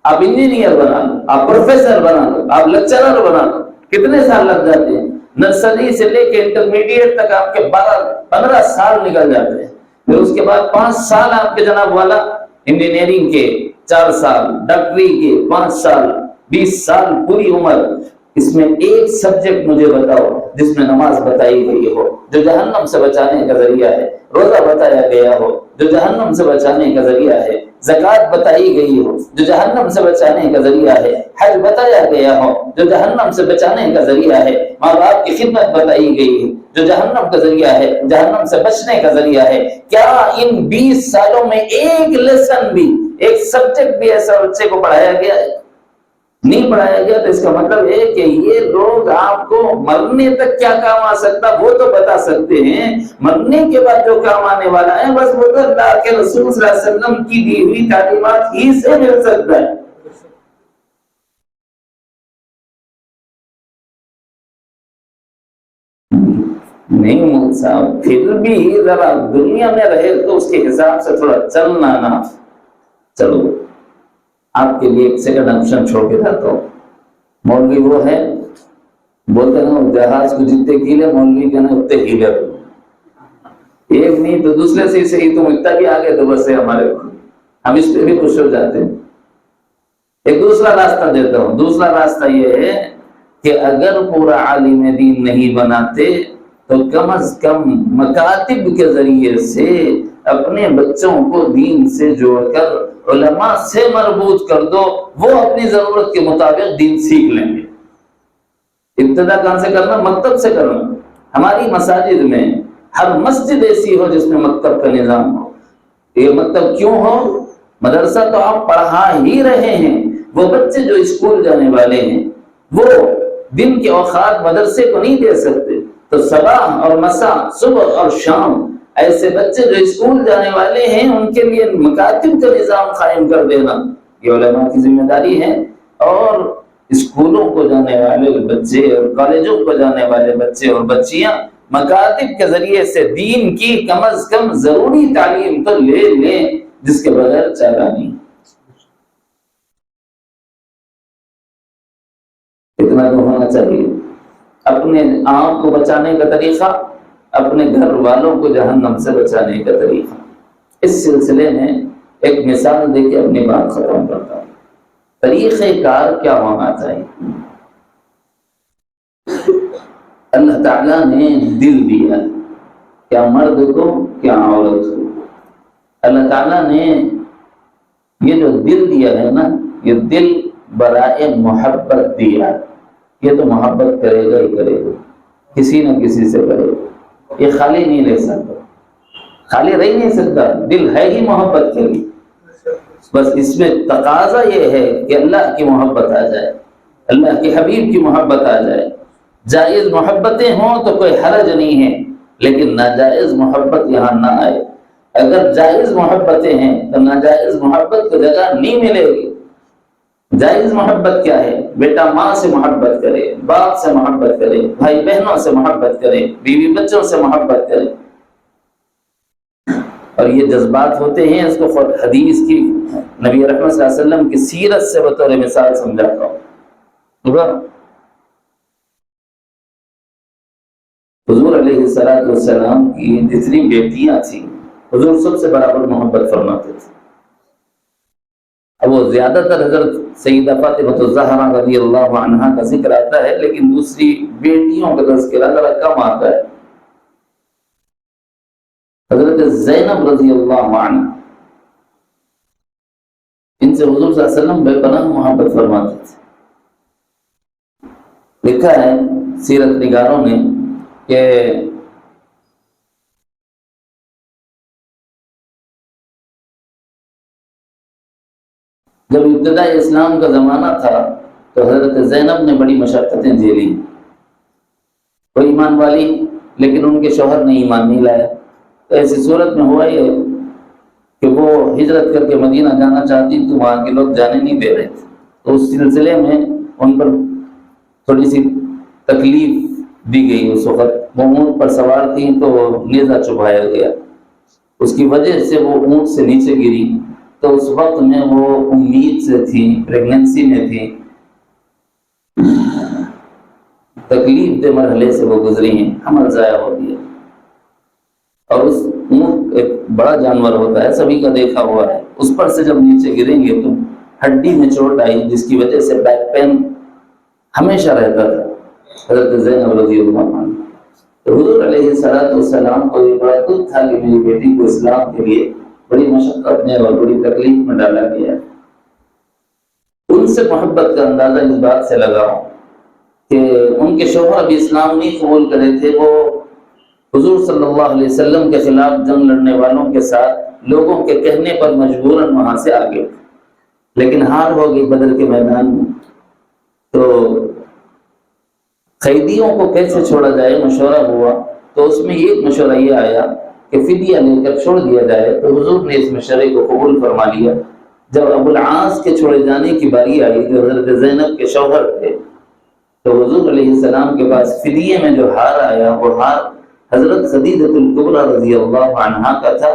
آپ انجینئر بنا دو، آپ پروفیسر بنا دو، آپ لیکچرر بنا دو، کتنے سال لگ جاتے ہیں؟ نرسری سے لے کے انٹرمیڈیٹ تک آپ کے 12-15 سال نکل جاتے ہیں. پھر اس کے بعد 5 سال آپ کے جناب والا انجینئرنگ کے، 4 سال ڈاکٹری کے، 5 سال، 20 سال پوری عمر. اس میں ایک سبجیکٹ مجھے بتاؤ جس میں نماز بتائی گئی ہو جو جہنم سے بچانے کا ذریعہ ہے. روزہ بتایا گیا ہو جو جہنم سے بچانے کا ذریعہ ہے، زکوٰۃ بتائی گئی ہو جو جہنم سے بچانے کا ذریعہ ہے، حج بتایا گیا ہو جو جہنم سے بچانے کا ذریعہ ہے، ماں باپ کی خدمت بتائی گئی ہے جو جہنم کا ذریعہ ہے، جہنم سے بچنے کا ذریعہ ہے، کیا ان 20 سالوں میں ایک لیسن بھی، ایک سبجیکٹ بھی ایسا بچے کو پڑھایا گیا ہے؟ نہیں پڑھایا گیا تو اس کا مطلب ہے کہ یہ لوگ آپ کو مرنے تک کیا کام آ سکتا وہ تو بتا سکتے ہیں، مرنے کے بعد جو کام آنے والا ہے بس وہ تو اللہ کے رسول صلی اللہ علیہ وسلم کی دی ہوئی تعلیمات ہی سے مل سکتا ہے۔ نہیں مول صاحب، پھر بھی ذرا دنیا میں رہے تو اس کے حساب سے تھوڑا چلنا نا۔ چلو آپ کے لیے ایک سیکنڈ آپشن چھوڑ کے جاتا ہوں۔ مولوی وہ ہے بولتے نا جہاز کو جتنے کیلے مولوی کے نا اتنے ہیلے، ایک نہیں تو دوسرے سے صحیح، تم اتنا بھی آگے تو بس ہے ہمارے، ہم اس پہ بھی خوش ہو جاتے ہیں۔ ایک دوسرا راستہ دیتا ہوں، دوسرا راستہ یہ ہے کہ اگر پورا عالم دین نہیں بناتے تو کم از کم مکاتب کے ذریعے سے اپنے بچوں کو دین سے جوڑ کر علماء سے مربوط کر دو، وہ اپنی ضرورت کے مطابق دین سیکھ لیں گے۔ ابتدا کہاں سے کرنا؟ مکتب سے کرنا۔ ہماری مساجد میں ہر مسجد ایسی ہو جس میں مکتب کا نظام ہو۔ یہ مکتب کیوں ہو؟ مدرسہ تو آپ پڑھا ہی رہے ہیں، وہ بچے جو اسکول جانے والے ہیں وہ دن کے اوقات مدرسے کو نہیں دے سکتے، تو صبح اور مساء، صبح اور شام ایسے بچے جو اسکول جانے والے ہیں ان کے لیے مکاتب کا نظام قائم کر دینا یہ علماء کی ذمہ داری ہے۔ اور اسکولوں کو جانے والے بچے اور کالجوں کو جانے والے بچے اور بچیاں مکاتب کے ذریعے سے دین کی کم از کم ضروری تعلیم تو لے لیں، جس کے بغیر چارہ نہیں۔ اتنا تو ہونا چاہیے۔ اپنے آپ کو بچانے کا طریقہ، اپنے گھر والوں کو جہنم سے بچانے کا طریقہ۔ اس سلسلے میں ایک مثال دے کے اپنی بات ختم کرتا ہوں۔ طریقہ کار کیا ہونا چاہیے؟ اللہ تعالیٰ نے دل دیا، کیا مرد کو کیا عورت کو۔ اللہ تعالیٰ نے یہ جو دل دیا ہے نا، یہ دل برائے محبت دیا، یہ تو محبت کرے گا ہی کرے گا، کسی نہ کسی سے کرے گا، یہ خالی نہیں رہ سکتا، خالی رہ نہیں سکتا، دل ہے ہی محبت کے لیے۔ بس اس میں تقاضا یہ ہے کہ اللہ کی محبت آ جائے، اللہ کے حبیب کی محبت آ جائے۔ جائز محبتیں ہوں تو کوئی حرج نہیں ہے، لیکن ناجائز محبت یہاں نہ آئے۔ اگر جائز محبتیں ہیں تو ناجائز محبت کو جگہ نہیں ملے گی۔ جائز محبت کیا ہے؟ بیٹا ماں سے محبت کرے، باپ سے محبت کرے، بھائی بہنوں سے محبت کرے، بیوی بچوں سے محبت کرے، اور یہ جذبات ہوتے ہیں۔ اس کو خود حدیث کی نبی رحمت صلی اللہ علیہ وسلم کی سیرت سے بطور مثال سمجھاتا ہوں۔ حضور علیہ السلام کی جتنی بیٹیاں تھیں حضور سب سے برابر محبت فرماتے تھے۔ اب وہ زیادہ تر حضرت سیدہ فاطمہ الزہرا رضی اللہ عنہا کا ذکر آتا ہے، لیکن دوسری بیٹیوں کا تذکرہ ذرا کم آتا ہے۔ حضرت زینب رضی اللہ عنہ، ان سے حضور صلی اللہ علیہ وسلم بے پناہ محبت فرماتے تھے۔ لکھا ہے سیرت نگاروں نے کہ جب ابتدائی اسلام کا زمانہ تھا تو حضرت زینب نے بڑی مشقتیں جھیلی، وہ ایمان والی لیکن ان کے شوہر نے ایمان نہیں لایا، تو ایسی صورت میں ہوا یہ کہ وہ ہجرت کر کے مدینہ جانا چاہتی تو وہاں کے لوگ جانے نہیں دے رہے تھے، تو اس سلسلے میں ان پر تھوڑی سی تکلیف دی گئی۔ اس وقت وہ اونٹ پر سوار تھیں تو نیزہ چبھایا گیا، اس کی وجہ سے وہ اونٹ سے نیچے گری، تو اس وقت میں وہ امید سے تھی، پریگننسی میں تھی، تکلیف دہ مرحلے سے وہ گزری ہیں، حمل ضائع ہو گیا۔ اور اس اونٹ ایک بڑا جانور ہوتا ہے، سبھی کا دیکھا ہوا ہے، اس پر سے جب نیچے گریں گے تو ہڈی میں چوٹ آئی، جس کی وجہ سے بیک پین ہمیشہ رہتا تھا۔ حضرت زینب رضی اللہ عنہ تو حضور علیہ السلام کو یہ بڑا دکھ تھا کہ میری بیٹی کو اسلام کے لیے بڑی مشقت میں اور بڑی تکلیف میں ڈالا گیا۔ ان سے محبت کا اندازہ اس بات سے لگاؤ کہ ان کے شوہر ابھی اسلام نہیں قبول کرے تھے، وہ حضور صلی اللہ علیہ وسلم کے خلاف جنگ لڑنے والوں کے ساتھ لوگوں کے کہنے پر مجبوراً وہاں سے آگے، لیکن ہار ہو گئی بدر کے میدان میں۔ تو قیدیوں کو کیسے چھوڑا جائے مشورہ ہوا، تو اس میں یہ مشورہ یہ آیا کہ فدیہ لے کر چھوڑ دیا جائے۔ تو حضور نے اس مشورے کو قبول فرما لیا۔ جب ابو العاص کے چھوڑے جانے کی باری آئی جو حضرت زینب کے شوہر تھے، تو حضور علیہ السلام کے پاس فدیے میں جو ہار آیا وہ ہار حضرت خدیجہ الکبریٰ رضی اللہ عنہا کا تھا۔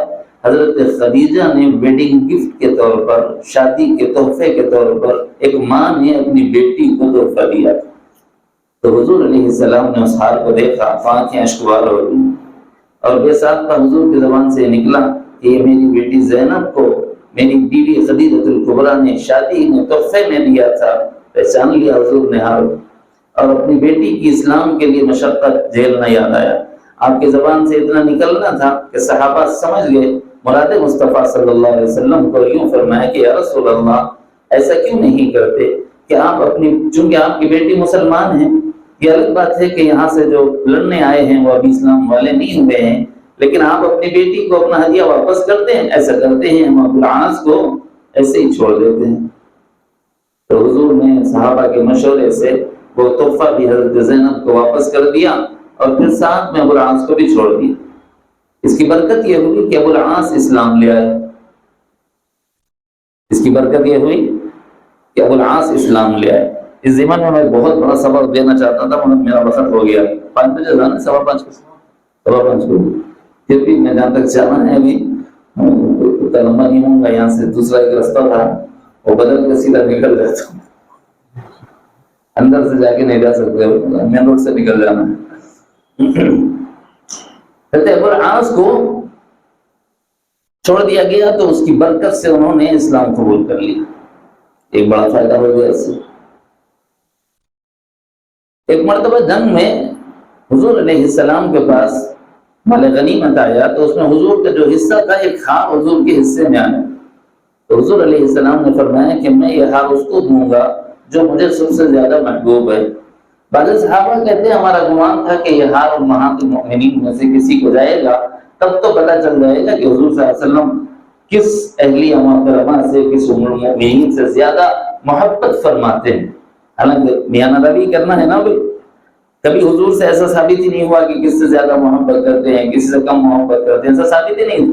حضرت خدیجہ نے ویڈنگ گفٹ کے طور پر، شادی کے تحفے کے طور پر ایک ماں نے اپنی بیٹی کو تحفہ دیا۔ تو حضور علیہ السلام نے اس ہار کو دیکھا، آنکھیں اشکبار ہو گئی، اور بے ساختہ حضور کی زبان سے نکلا کہ یہ میری بیٹی زینب کو میری بیوی خدیجہ الکبریٰ نے شادی میں تحفے میں دیا تھا۔ پہچان لیا حضور نے حال، اور اپنی بیٹی کی اسلام کے لیے مشقت جھیلنا یاد آیا۔ آپ کی زبان سے اتنا نکلنا تھا کہ صحابہ سمجھ گئے مراد مصطفیٰ صلی اللہ علیہ وسلم کو یوں فرمایا کہ یا رسول اللہ ایسا کیوں نہیں کرتے کہ آپ اپنی، چونکہ آپ کی بیٹی مسلمان ہیں، یہ الگ بات ہے کہ یہاں سے جو لڑنے آئے ہیں وہ ابھی اسلام والے نہیں ہوئے ہیں، لیکن آپ اپنی بیٹی کو اپنا ہدیہ واپس کرتے ہیں، ایسا کرتے ہیں ہم ابو العاص کو ایسے ہی چھوڑ دیتے ہیں۔ تو حضور نے صحابہ کے مشورے سے وہ تحفہ بھی حضرت زینب کو واپس کر دیا، اور پھر ساتھ میں ابو العاص کو بھی چھوڑ دیا۔ اس کی برکت یہ ہوئی کہ ابو العاص اسلام لے آئے۔ اس کی برکت یہ ہوئی کہ ابو العاص اسلام لے آئے۔ اس ضمن میں بہت بڑا سبق دینا چاہتا تھا، مگر میرا وقت ہو گیا۔ 5 بجے جانا، 5:15 کو، پھر بھی میں جہاں تک جانا ہے ابھی اتنا لمبا نہیں ہوں گا، یہاں سے دوسرا ایک راستہ تھا وہ بدل کے سیدھا نکل جاتا ہوں، اندر سے جا کے نہیں جا سکتے، مین روڈ سے نکل جانا ہے۔ ابو العاص کو چھوڑ دیا گیا تو اس کی برکت سے انہوں نے اسلام قبول کر لیا، ایک بڑا فائدہ ہو گیا اس سے۔ ایک مرتبہ جنگ میں حضور علیہ السلام کے پاس مال غنیمت آیا، تو اس میں حضور کا جو حصہ تھا ایک ہار حضور کے حصے میں آیا۔ تو حضور علیہ السلام نے فرمایا کہ میں یہ ہار اس کو دوں گا جو مجھے سب سے زیادہ محبوب ہے۔ بعض صحابہ کہتے ہیں ہمارا گمان تھا کہ یہ ہار امہات المؤمنین میں سے کسی کو جائے گا، تب تو پتہ چل جائے گا کہ حضور صلی اللہ علیہ وسلم کس اہلیہ محترمہ سے، کس ام المؤمنین سے زیادہ محبت فرماتے ہیں۔ حالانکہ میانہ روی کرنا ہے نا بھائی، کبھی حضور سے ایسا ثابت ہی نہیں ہوا کہ کس سے زیادہ محبت کرتے ہیں، کس سے کم محبت کرتے ہیں، ایسا ثابت ہی نہیں۔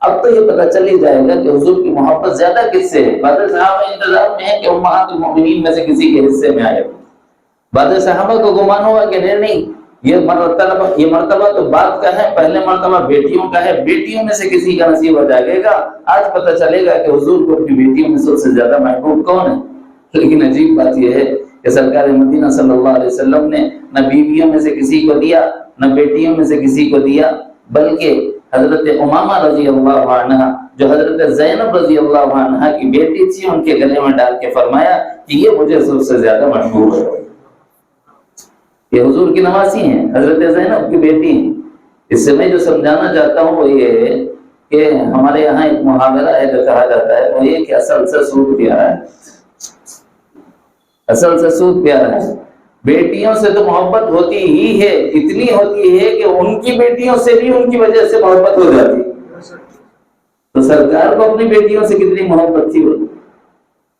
اب تو یہ پتہ چل ہی جائے گا کہ حضور کی محبت زیادہ کس سے ہے۔ بعض صحابہ انتظار میں ہیں کہ امہات المؤمنین میں سے کسی کے حصے میں آئے، بعض صحابہ کو گمان ہوا کہ نہیں یہ مرتبہ تو بات کا ہے، پہلے مرتبہ بیٹیوں کا ہے، بیٹیوں میں سے کسی کا نصیب ہو جائے گا، آج پتہ چلے گا کہ حضور کو اپنی بیٹیوں میں سب سے زیادہ محبوب کون ہے۔ لیکن عجیب بات یہ ہے کہ سرکار مدینہ صلی اللہ علیہ وسلم نے نہ بیویوں میں سے کسی کو دیا، نہ بیٹیوں میں سے کسی کو دیا، بلکہ حضرت امامہ رضی اللہ عنہ جو حضرت زینب رضی اللہ عنہ کی بیٹی تھی ان کے گلے میں ڈال کے فرمایا کہ یہ مجھے سب سے زیادہ محبوب ہے۔ یہ حضور کی نواسی ہیں، حضرت زینب کی بیٹی ہیں۔ اس سے میں جو سمجھانا چاہتا ہوں وہ یہ ہے کہ ہمارے یہاں ایک محاورہ ہے جو کہا جاتا ہے، وہ یہ کہ اصل سے سود پیارا ہے، اصل سے سود پیارا ہے۔ بیٹیوں سے تو محبت ہوتی ہی ہے، اتنی ہوتی ہے کہ ان کی بیٹیوں سے بھی ان کی وجہ سے محبت ہو جاتی۔ تو سرکار کو اپنی بیٹیوں سے کتنی محبت تھی وہ۔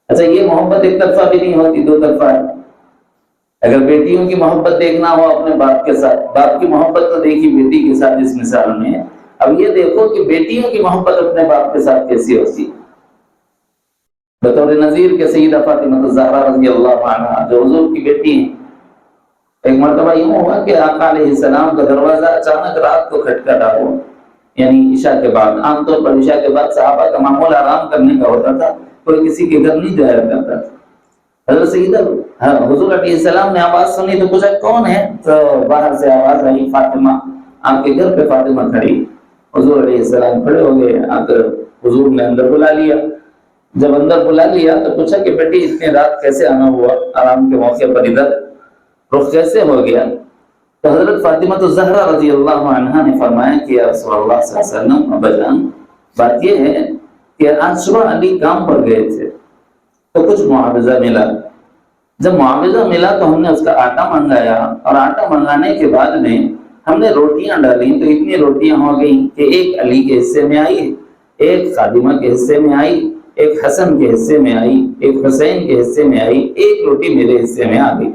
اچھا یہ محبت ایک طرفہ بھی نہیں ہوتی، دو طرفہ ہے۔ اگر بیٹیوں کی محبت دیکھنا ہو اپنے باپ کے ساتھ، باپ کی محبت تو دیکھی بیٹی کے ساتھ اس مثال میں، اب یہ دیکھو کہ بیٹیوں کی محبت اپنے باپ کے ساتھ کیسی ہوتی۔ بطور نظیر کے سیدہ فاطمہ الزہرا رضی اللہ عنہا جو حضور کی بیٹی ہیں، ایک مرتبہ یوں ہوا کہ آقا علیہ السلام کا دروازہ اچانک رات کو کھٹکھٹا ہوا، یعنی عشاء کے بعد۔ عام طور پر عشاء کے بعد صحابہ کا معمول آرام کرنے کا ہوتا تھا، کوئی کسی کے گھر نہیں جایا کرتا تھا۔ حضرت سیدہ حضور علیہ السلام نے آواز سنی تو پوچھا کون ہے، تو باہر سے آواز آئی فاطمہ، آپ کے گھر پہ فاطمہ کھڑی۔ حضور علیہ السلام کھڑے ہو گئے، آ کر حضور نے اندر بلا لیا۔ جب اندر بلا لیا تو پوچھا کہ بیٹی اتنی رات کیسے آنا ہوا، آرام کے موقع پر ادھر رخ کیسے ہو گیا؟ تو حضرت فاطمہ الزہرا رضی اللہ عنہا نے فرمایا کہ یا رسول اللہ صلی اللہ علیہ وسلم، ابا جان، بات یہ ہے کہ آج صبح علی کام پر گئے تھے تو کچھ معاوضہ ملا. جب معاوضہ ملا تو ہم نے اس کا آٹا منگایا، اور آٹا منگانے کے بعد میں ہم نے روٹیاں ڈالی تو اتنی روٹیاں ہو گئیں کہ ایک علی کے حصے میں آئی، ایک خادمہ کے حصے میں آئی، ایک حسن کے حصے میں آئی، ایک حسین کے حصے میں آئی، ایک روٹی میرے حصے میں آ گئی.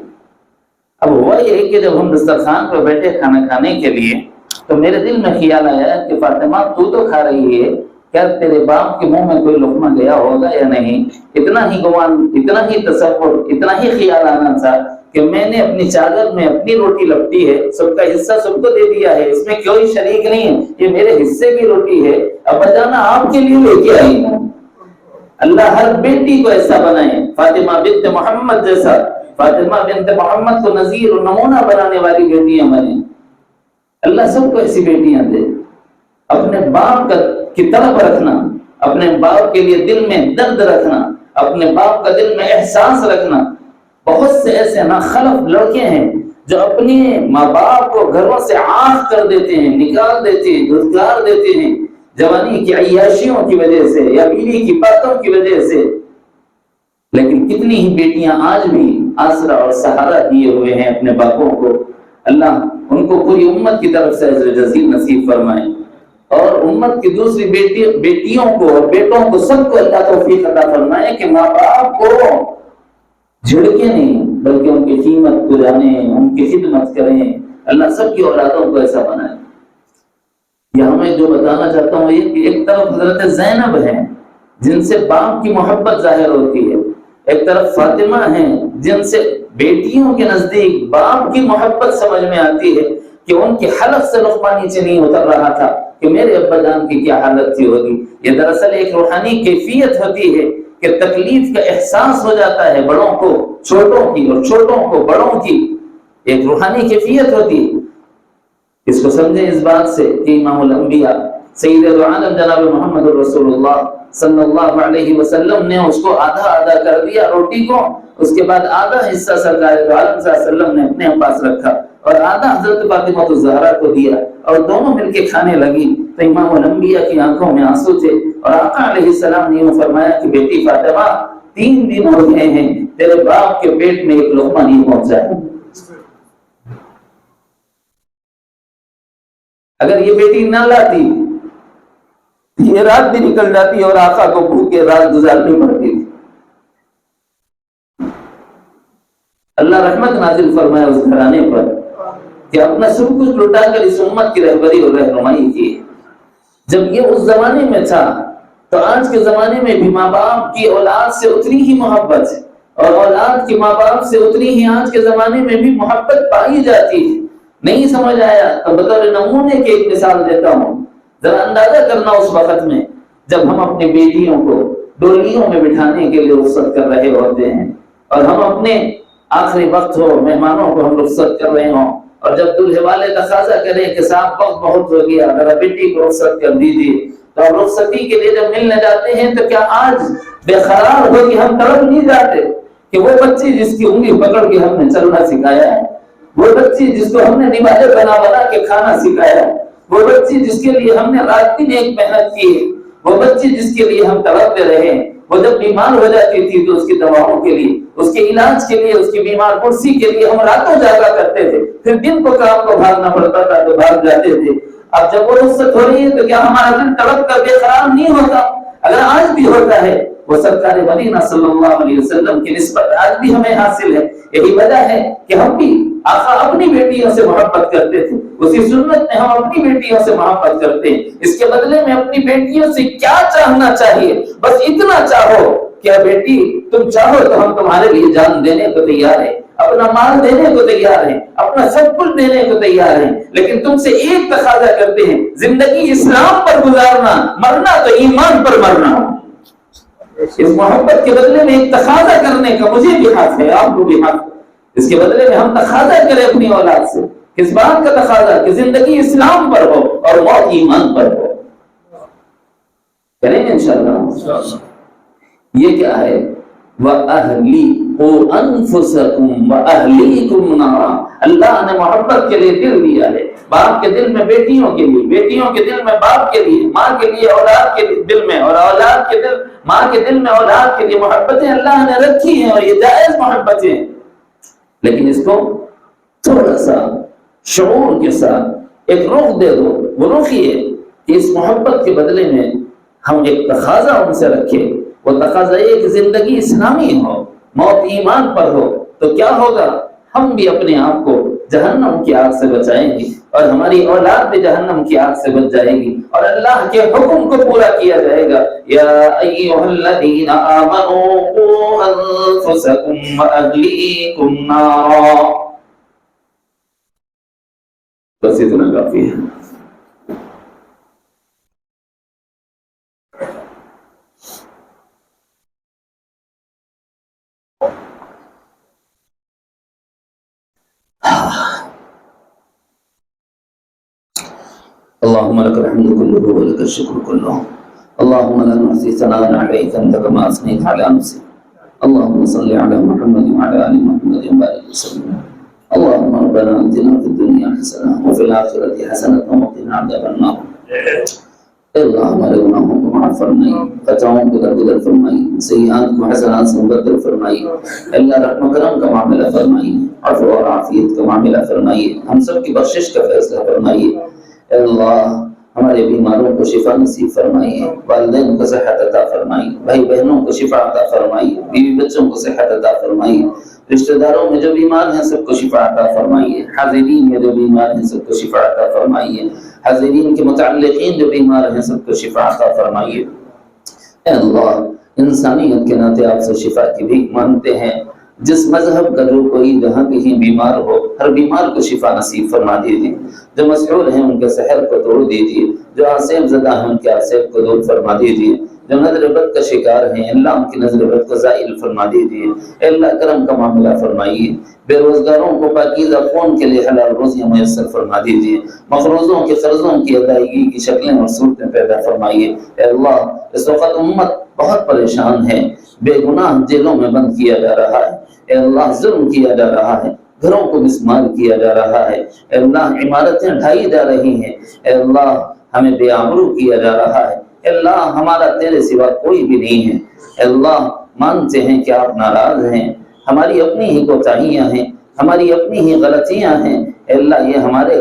اب ہوا یہ کہ جب ہم دسترخوان پہ بیٹھے کھانا کھانے کے لیے تو میرے دل میں خیال آیا کہ فاطمہ تو کھا رہی ہے، کیا تیرے باپ کے منہ میں کوئی لقمہ گیا ہوگا یا نہیں؟ اتنا ہی گمان، اتنا ہی تصور، اتنا ہی خیال آنا تھا کہ میں نے اپنی چادر میں اپنی روٹی لپٹی ہے، سب کا حصہ سب کو دے دیا ہے، اس میں کوئی شریک نہیں ہے، یہ میرے حصے کی روٹی ہے، ابا جانا آپ کے لیے لے کے آئی ہوں. اللہ ہر بیٹی کو ایسا بنائے، فاطمہ بنت محمد جیسا، فاطمہ بنت محمد کو نظیر و نمونہ بنانے والی بیٹیاں بنیں. اللہ سب کو ایسی بیٹیاں دے. اپنے باپ کی طلب رکھنا، اپنے باپ کے لیے دل میں درد رکھنا، اپنے باپ کا دل میں احساس رکھنا. بہت سے ایسے ناخلف لڑکے ہیں جو اپنے ماں باپ کو گھروں سے عاق کر دیتے ہیں، نکال دیتے ہیں، دھتکار دیتے ہیں، جوانی کی عیاشیوں کی وجہ سے یا بیوی کی باتوں کی وجہ سے. لیکن کتنی ہی بیٹیاں آج بھی آسرا اور سہارا دیے ہوئے ہیں اپنے باپوں کو. اللہ ان کو پوری امت کی طرف سے اجر جزیل نصیب فرمائے، اور امت کی دوسری بیٹیوں کو اور بیٹوں کو سب کو اللہ توفیق عطا فرمائے کہ ماں باپ کو جھڑکے نہیں بلکہ ان کی قیمت کو جانیں، ان کی خدمت کریں. اللہ سب کی اولادوں کو ایسا بنائے. یہاں میں جو بتانا چاہتا ہوں یہ کہ ایک طرف حضرت زینب ہیں جن سے باپ کی محبت ظاہر ہوتی ہے، ایک طرف فاطمہ ہیں جن سے بیٹیوں کے نزدیک باپ کی محبت سمجھ میں آتی ہے کہ ان کی حلق سے لقمہ نیچے نہیں اتر رہا تھا کہ میرے ابا جان کی کیا حالت تھی ہوگی. یہ دراصل ایک روحانی کیفیت ہوتی ہے کہ تکلیف کا احساس ہو جاتا ہے بڑوں کو چھوٹوں کی اور چھوٹوں کو بڑوں کی. ایک روحانی کیفیت ہوتی ہے. اس کو سمجھیں اس بات سے کہ امام الانبیاء سید العالم جناب محمد رسول اللہ صلی اللہ علیہ وسلم نے اس کو آدھا آدھا کر دیا روٹی کو، اس کے بعد آدھا حصہ سرکار دو عالم صلی اللہ علیہ وسلم نے اپنے پاس رکھا اور آدھا حضرت فاطمہ الزہرا کو دیا اور دونوں مل کے کھانے لگی. تو امام الانبیاء کی آنکھوں میں آنسو تھے اور آقا علیہ السلام نے یہ فرمایا کہ بیٹی فاطمہ 3 دن ہو گئے ہیں تیرے باپ کے پیٹ میں ایک لقمہ نہیں پہنچا ہے. اگر یہ بیٹی نہ لاتی یہ رات بھی نکل جاتی اور آقا کو بھوکے رات گزارنی پڑتی تھی. اللہ رحمت نازل فرمائے اس گھرانے پر کہ اپنا سب کچھ لٹا کر اس امت کی رہبری اور رہنمائی کی. جب یہ اس زمانے میں تھا تو آج کے زمانے میں بھی ماں باپ کی اولاد سے اتنی ہی محبت ہے اور اولاد کی ماں باپ سے اتنی ہی آج کے زمانے میں بھی محبت پائی جاتی ہے. نہیں سمجھ آیا تو بطور نمونے کی ایک مثال دیتا ہوں. ذرا اندازہ کرنا اس وقت میں جب ہم اپنی بیٹیوں کو ڈولیوں میں بٹھانے کے لیے رخصت کر رہے ہوتے ہیں اور ہم اپنے آخری وقت ہو مہمانوں کو ہم رخصت کر رہے ہوں اور جب دلہے والے تقاضا کریں کہ صاحب وقت بہت ہو گیا ذرا بیٹی کو رخصت کر دیجیے، تو ہم رخصتی کے لیے جب ملنے جاتے ہیں تو کیا آج بے قرار ہو کہ ہم طرف نہیں جاتے کہ وہ بچی جس کی انگلی پکڑ کے ہم نے چلنا سکھایا ہے، وہ بچی جس کو ہم نے نمازیں بنا بنا کے کھانا سکھایا ہے، وہ بچی جس کے لیے ہم نے رات دن ایک محنت کی ہے، وہ بچی جس کے لیے ہم تڑپتے رہے، وہ جب بیمار ہو جاتی تھی تو اس کی دواؤں کے لیے، اس کے علاج کے لیے، اس کی بیمار پرسی کے لیے ہم راتوں جاگا کرتے تھے، پھر دن کو کام کو بھاگنا پڑتا تھا تو بھاگ جاتے تھے. اب جب وہ رخصت ہو رہی ہے تو کیا ہمارا دل تڑپ کر بے قرار نہیں ہوتا؟ اگر آج بھی ہوتا ہے وہ سرکار مدینہ صلی اللہ علیہ وسلم کی نسبت آج بھی ہمیں حاصل ہے. یہی وجہ ہے کہ ہم بھی آقا اپنی بیٹیوں سے محبت کرتے تھے، اسی سنت میں ہم اپنی بیٹیوں سے محبت کرتے ہیں. اس کے بدلے میں اپنی بیٹیوں سے کیا چاہنا چاہیے؟ بس اتنا چاہو کہ بیٹی تم چاہو تو ہم تمہارے لیے جان دینے کو تیار ہیں، اپنا مال دینے کو تیار ہیں، اپنا سب کچھ دینے کو تیار ہیں، لیکن تم سے ایک تقاضا کرتے ہیں، زندگی اسلام پر گزارنا، مرنا تو ایمان پر مرنا. اس محبت کے بدلے میں ایک تقاضا کرنے کا مجھے بھی حق ہے، آپ کو بھی حق ہے. اس کے بدلے میں ہم تقاضا کریں اپنی اولاد سے. کس بات کا تقاضا؟ کہ زندگی اسلام پر ہو اور موت ایمان پر ہو. کریں گے انشاءاللہ. یہ کیا ہے؟ وَأَهْلِي قوا انفسکم واہلیکم نارا، اللہ نے محبت کے لیے دل دیا ہے، باپ کے دل میں بیٹیوں کے لیے، بیٹیوں کے دل میں باپ کے لیے، ماں کے لیے اولاد کے دل میں، اور اولاد کے دل ماں کے دل میں اولاد کے لیے محبتیں اللہ نے رکھی ہیں، اور یہ جائز محبتیں، لیکن اس کو تھوڑا سا شعور کے ساتھ ایک رخ دے دو، وہ رخ یہ کہ اس محبت کے بدلے میں ہم ایک تقاضا ان سے رکھیں، وہ تقاضا یہ کہ زندگی اسلامی ہو، موت ایمان پر ہو، تو کیا ہوگا؟ ہم بھی اپنے آپ کو جہنم کی آگ سے بچائیں گے، اور ہماری اولاد بھی جہنم کی آگ سے بچ جائے گی، اور اللہ کے حکم کو پورا کیا جائے گا، یا ایھا الذین آمنوا قوا انفسکم واہلیکم نارا۔ بس اتنا کافی ہے۔ اللهم لك الحمد كله ولك الشكر كله، اللهم لا نحصي ثناء عليك انت كما اثنيت على نفسك، اللهم صل على محمد وعلى ال محمد وبارك وسلم، اللهم ربنا اتنا في الدنيا حسنه وفي الاخره حسنه وقنا عذاب النار۔ اللہ ہمارے گناہوں کو معاف فرمائیے، خطاؤں کو درگزر فرمائیے، سیئات کو حسنات سے مبدل فرمائیے، اللہ رحم و کرم کا معاملہ فرمائیے، عفو اور عافیت کا معاملہ فرمائیے، ہم سب کی بخشش کا فیصلہ فرمائیے۔ اے اللہ ہمارے بیماروں کو شفا نصیب فرمائیے، والدین کو صحت عطا فرمائیے، بھائی بہنوں کو شفا عطا فرمائیے، بیوی بچوں کو صحت عطا فرمائیے، رشتہ داروں میں جو بیمار ہیں سب کو شفا عطا فرمائیے، حاضرین میں جو بیمار ہیں سب کو شفا عطا فرمائیے، حاضرین کے متعلقین جو بیمار ہیں سب کو شفا عطا فرمائیے۔ اے اللہ انسانیت کے ناطے آپ سے شفا کی بھیک مانگتے ہیں، جس مذہب کا جو کوئی جہاں کہیں بیمار ہو ہر بیمار کو شفا نصیب فرما دیجیے، جو مسحور ہیں ان کے سحر کو توڑ دیجیے، جو آسیب زدہ ہیں ان کے آسیب کو دور فرما دیجیے، جو نظر بد کا شکار ہیں اللہ ان کی نظر بد کو زائل فرما دیجیے۔ اے اللہ کرم کا معاملہ فرمائیے، بے روزگاروں کو پاکیزہ خون کے لیے حلال روزیاں میسر فرما دیجیے، مقروضوں کے قرضوں کی ادائیگی کی شکلیں اور صورتیں پیدا فرمائیے۔ اے اللہ اس وقت امت بہت پریشان ہے، بے گناہ جیلوں میں بند کیا جا رہا ہے، اے اللہ ظلم کیا جا رہا ہے، گھروں کو مسمار کیا جا رہا ہے، اے اللہ عمارتیں ڈھائی جا رہی ہیں، اے اللہ ہمیں بے آبرو کیا جا رہا ہے، اے اللہ ہمارا تیرے سوا کوئی بھی نہیں ہے، اے اللہ مانتے ہیں کہ آپ ناراض ہیں، ہماری اپنی ہی کوتاہیاں ہیں، ہماری اپنی ہی غلطیاں ہیں، اے اللہ یہ ہمارے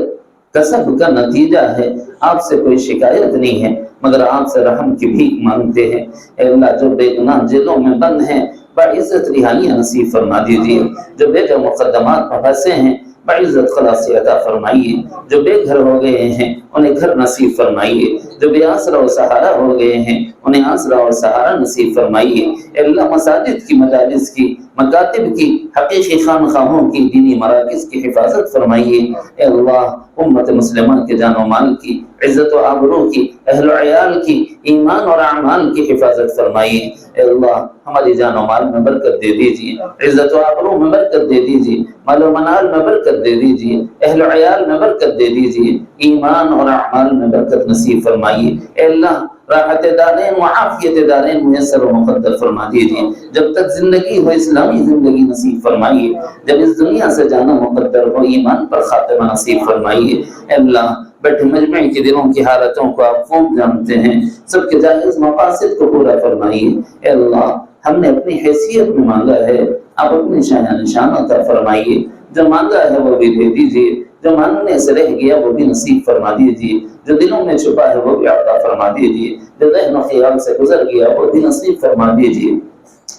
کسب کا نتیجہ ہے، آپ سے کوئی شکایت نہیں ہے، مگر آپ سے رحم کی بھیک مانگتے ہیں۔ اے اللہ جو بے گناہ جیلوں میں بند ہیں بعزت رہائیاں نصیب فرما دیجیے، جو بے گھر مقدمات میں پھنسے ہیں بعزت خلاصی عطا فرمائیے، جو بے گھر ہو گئے ہیں انہیں گھر نصیب فرمائیے، جو بے آسرا و سہارا ہو گئے ہیں انہیں آسرا اور سہارا نصیب فرمائیے۔ اے اللہ مساجد کی، مدارس کی، مکاتب کی، حقیقی خانقاہوں کی، دینی مراکز کی حفاظت فرمائیے۔ اے اللہ امت مسلمہ کے جان و مال کی، عزت و آبرو کی، اہل و عیال کی، ایمان اور اعمال کی حفاظت فرمائیے۔ اے اللہ ہماری جان و مال میں برکت دے دیجیے، عزت و آبرو میں برکت دے دیجیے، مال و منال میں برکت دے دیجیے، اہل و عیال میں برکت دے دیجیے، ایمان اور اعمال میں برکت نصیب فرمائیے۔ اے اللہ راحت دارین و عافیت دارین میسر و مقدر فرما دیجیے، جب تک زندگی ہو اسلامی زندگی نصیب فرمائیے، جب اس دنیا سے جانا مقدر ہو ایمان پر خاتمہ نصیب فرمائیے۔ اے اللہ بیٹھے مجمع کے دلوں کی حالتوں کو آپ خوب جانتے ہیں، سب کے جائز مقاصد کو پورا فرمائیے۔ اے اللہ ہم نے اپنی حیثیت میں مانگا ہے، آپ اپنی شان نشان عطا فرمائیے، جو مانگا ہے وہ بھی دے دیجیے، جو مانگنے سے رہ گیا وہ بھی نصیب فرما دیجیے، جو دلوں میں چھپا ہے وہ بھی عطا فرما دیجیے، جو ذہن و خیال سے گزر گیا وہ بھی نصیب فرما دیجیے۔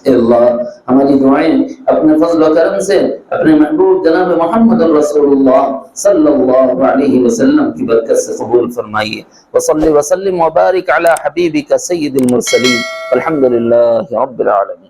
اے اللہ ہماری دعائیں اپنے فضل و کرم سے اپنے محبوب جناب محمد رسول اللہ صلی اللہ علیہ وسلم کی برکت سے قبول فرمائیے۔ وصلی وسلم وبارک علی حبیبک سید المرسلین، الحمد للہ رب العالمین۔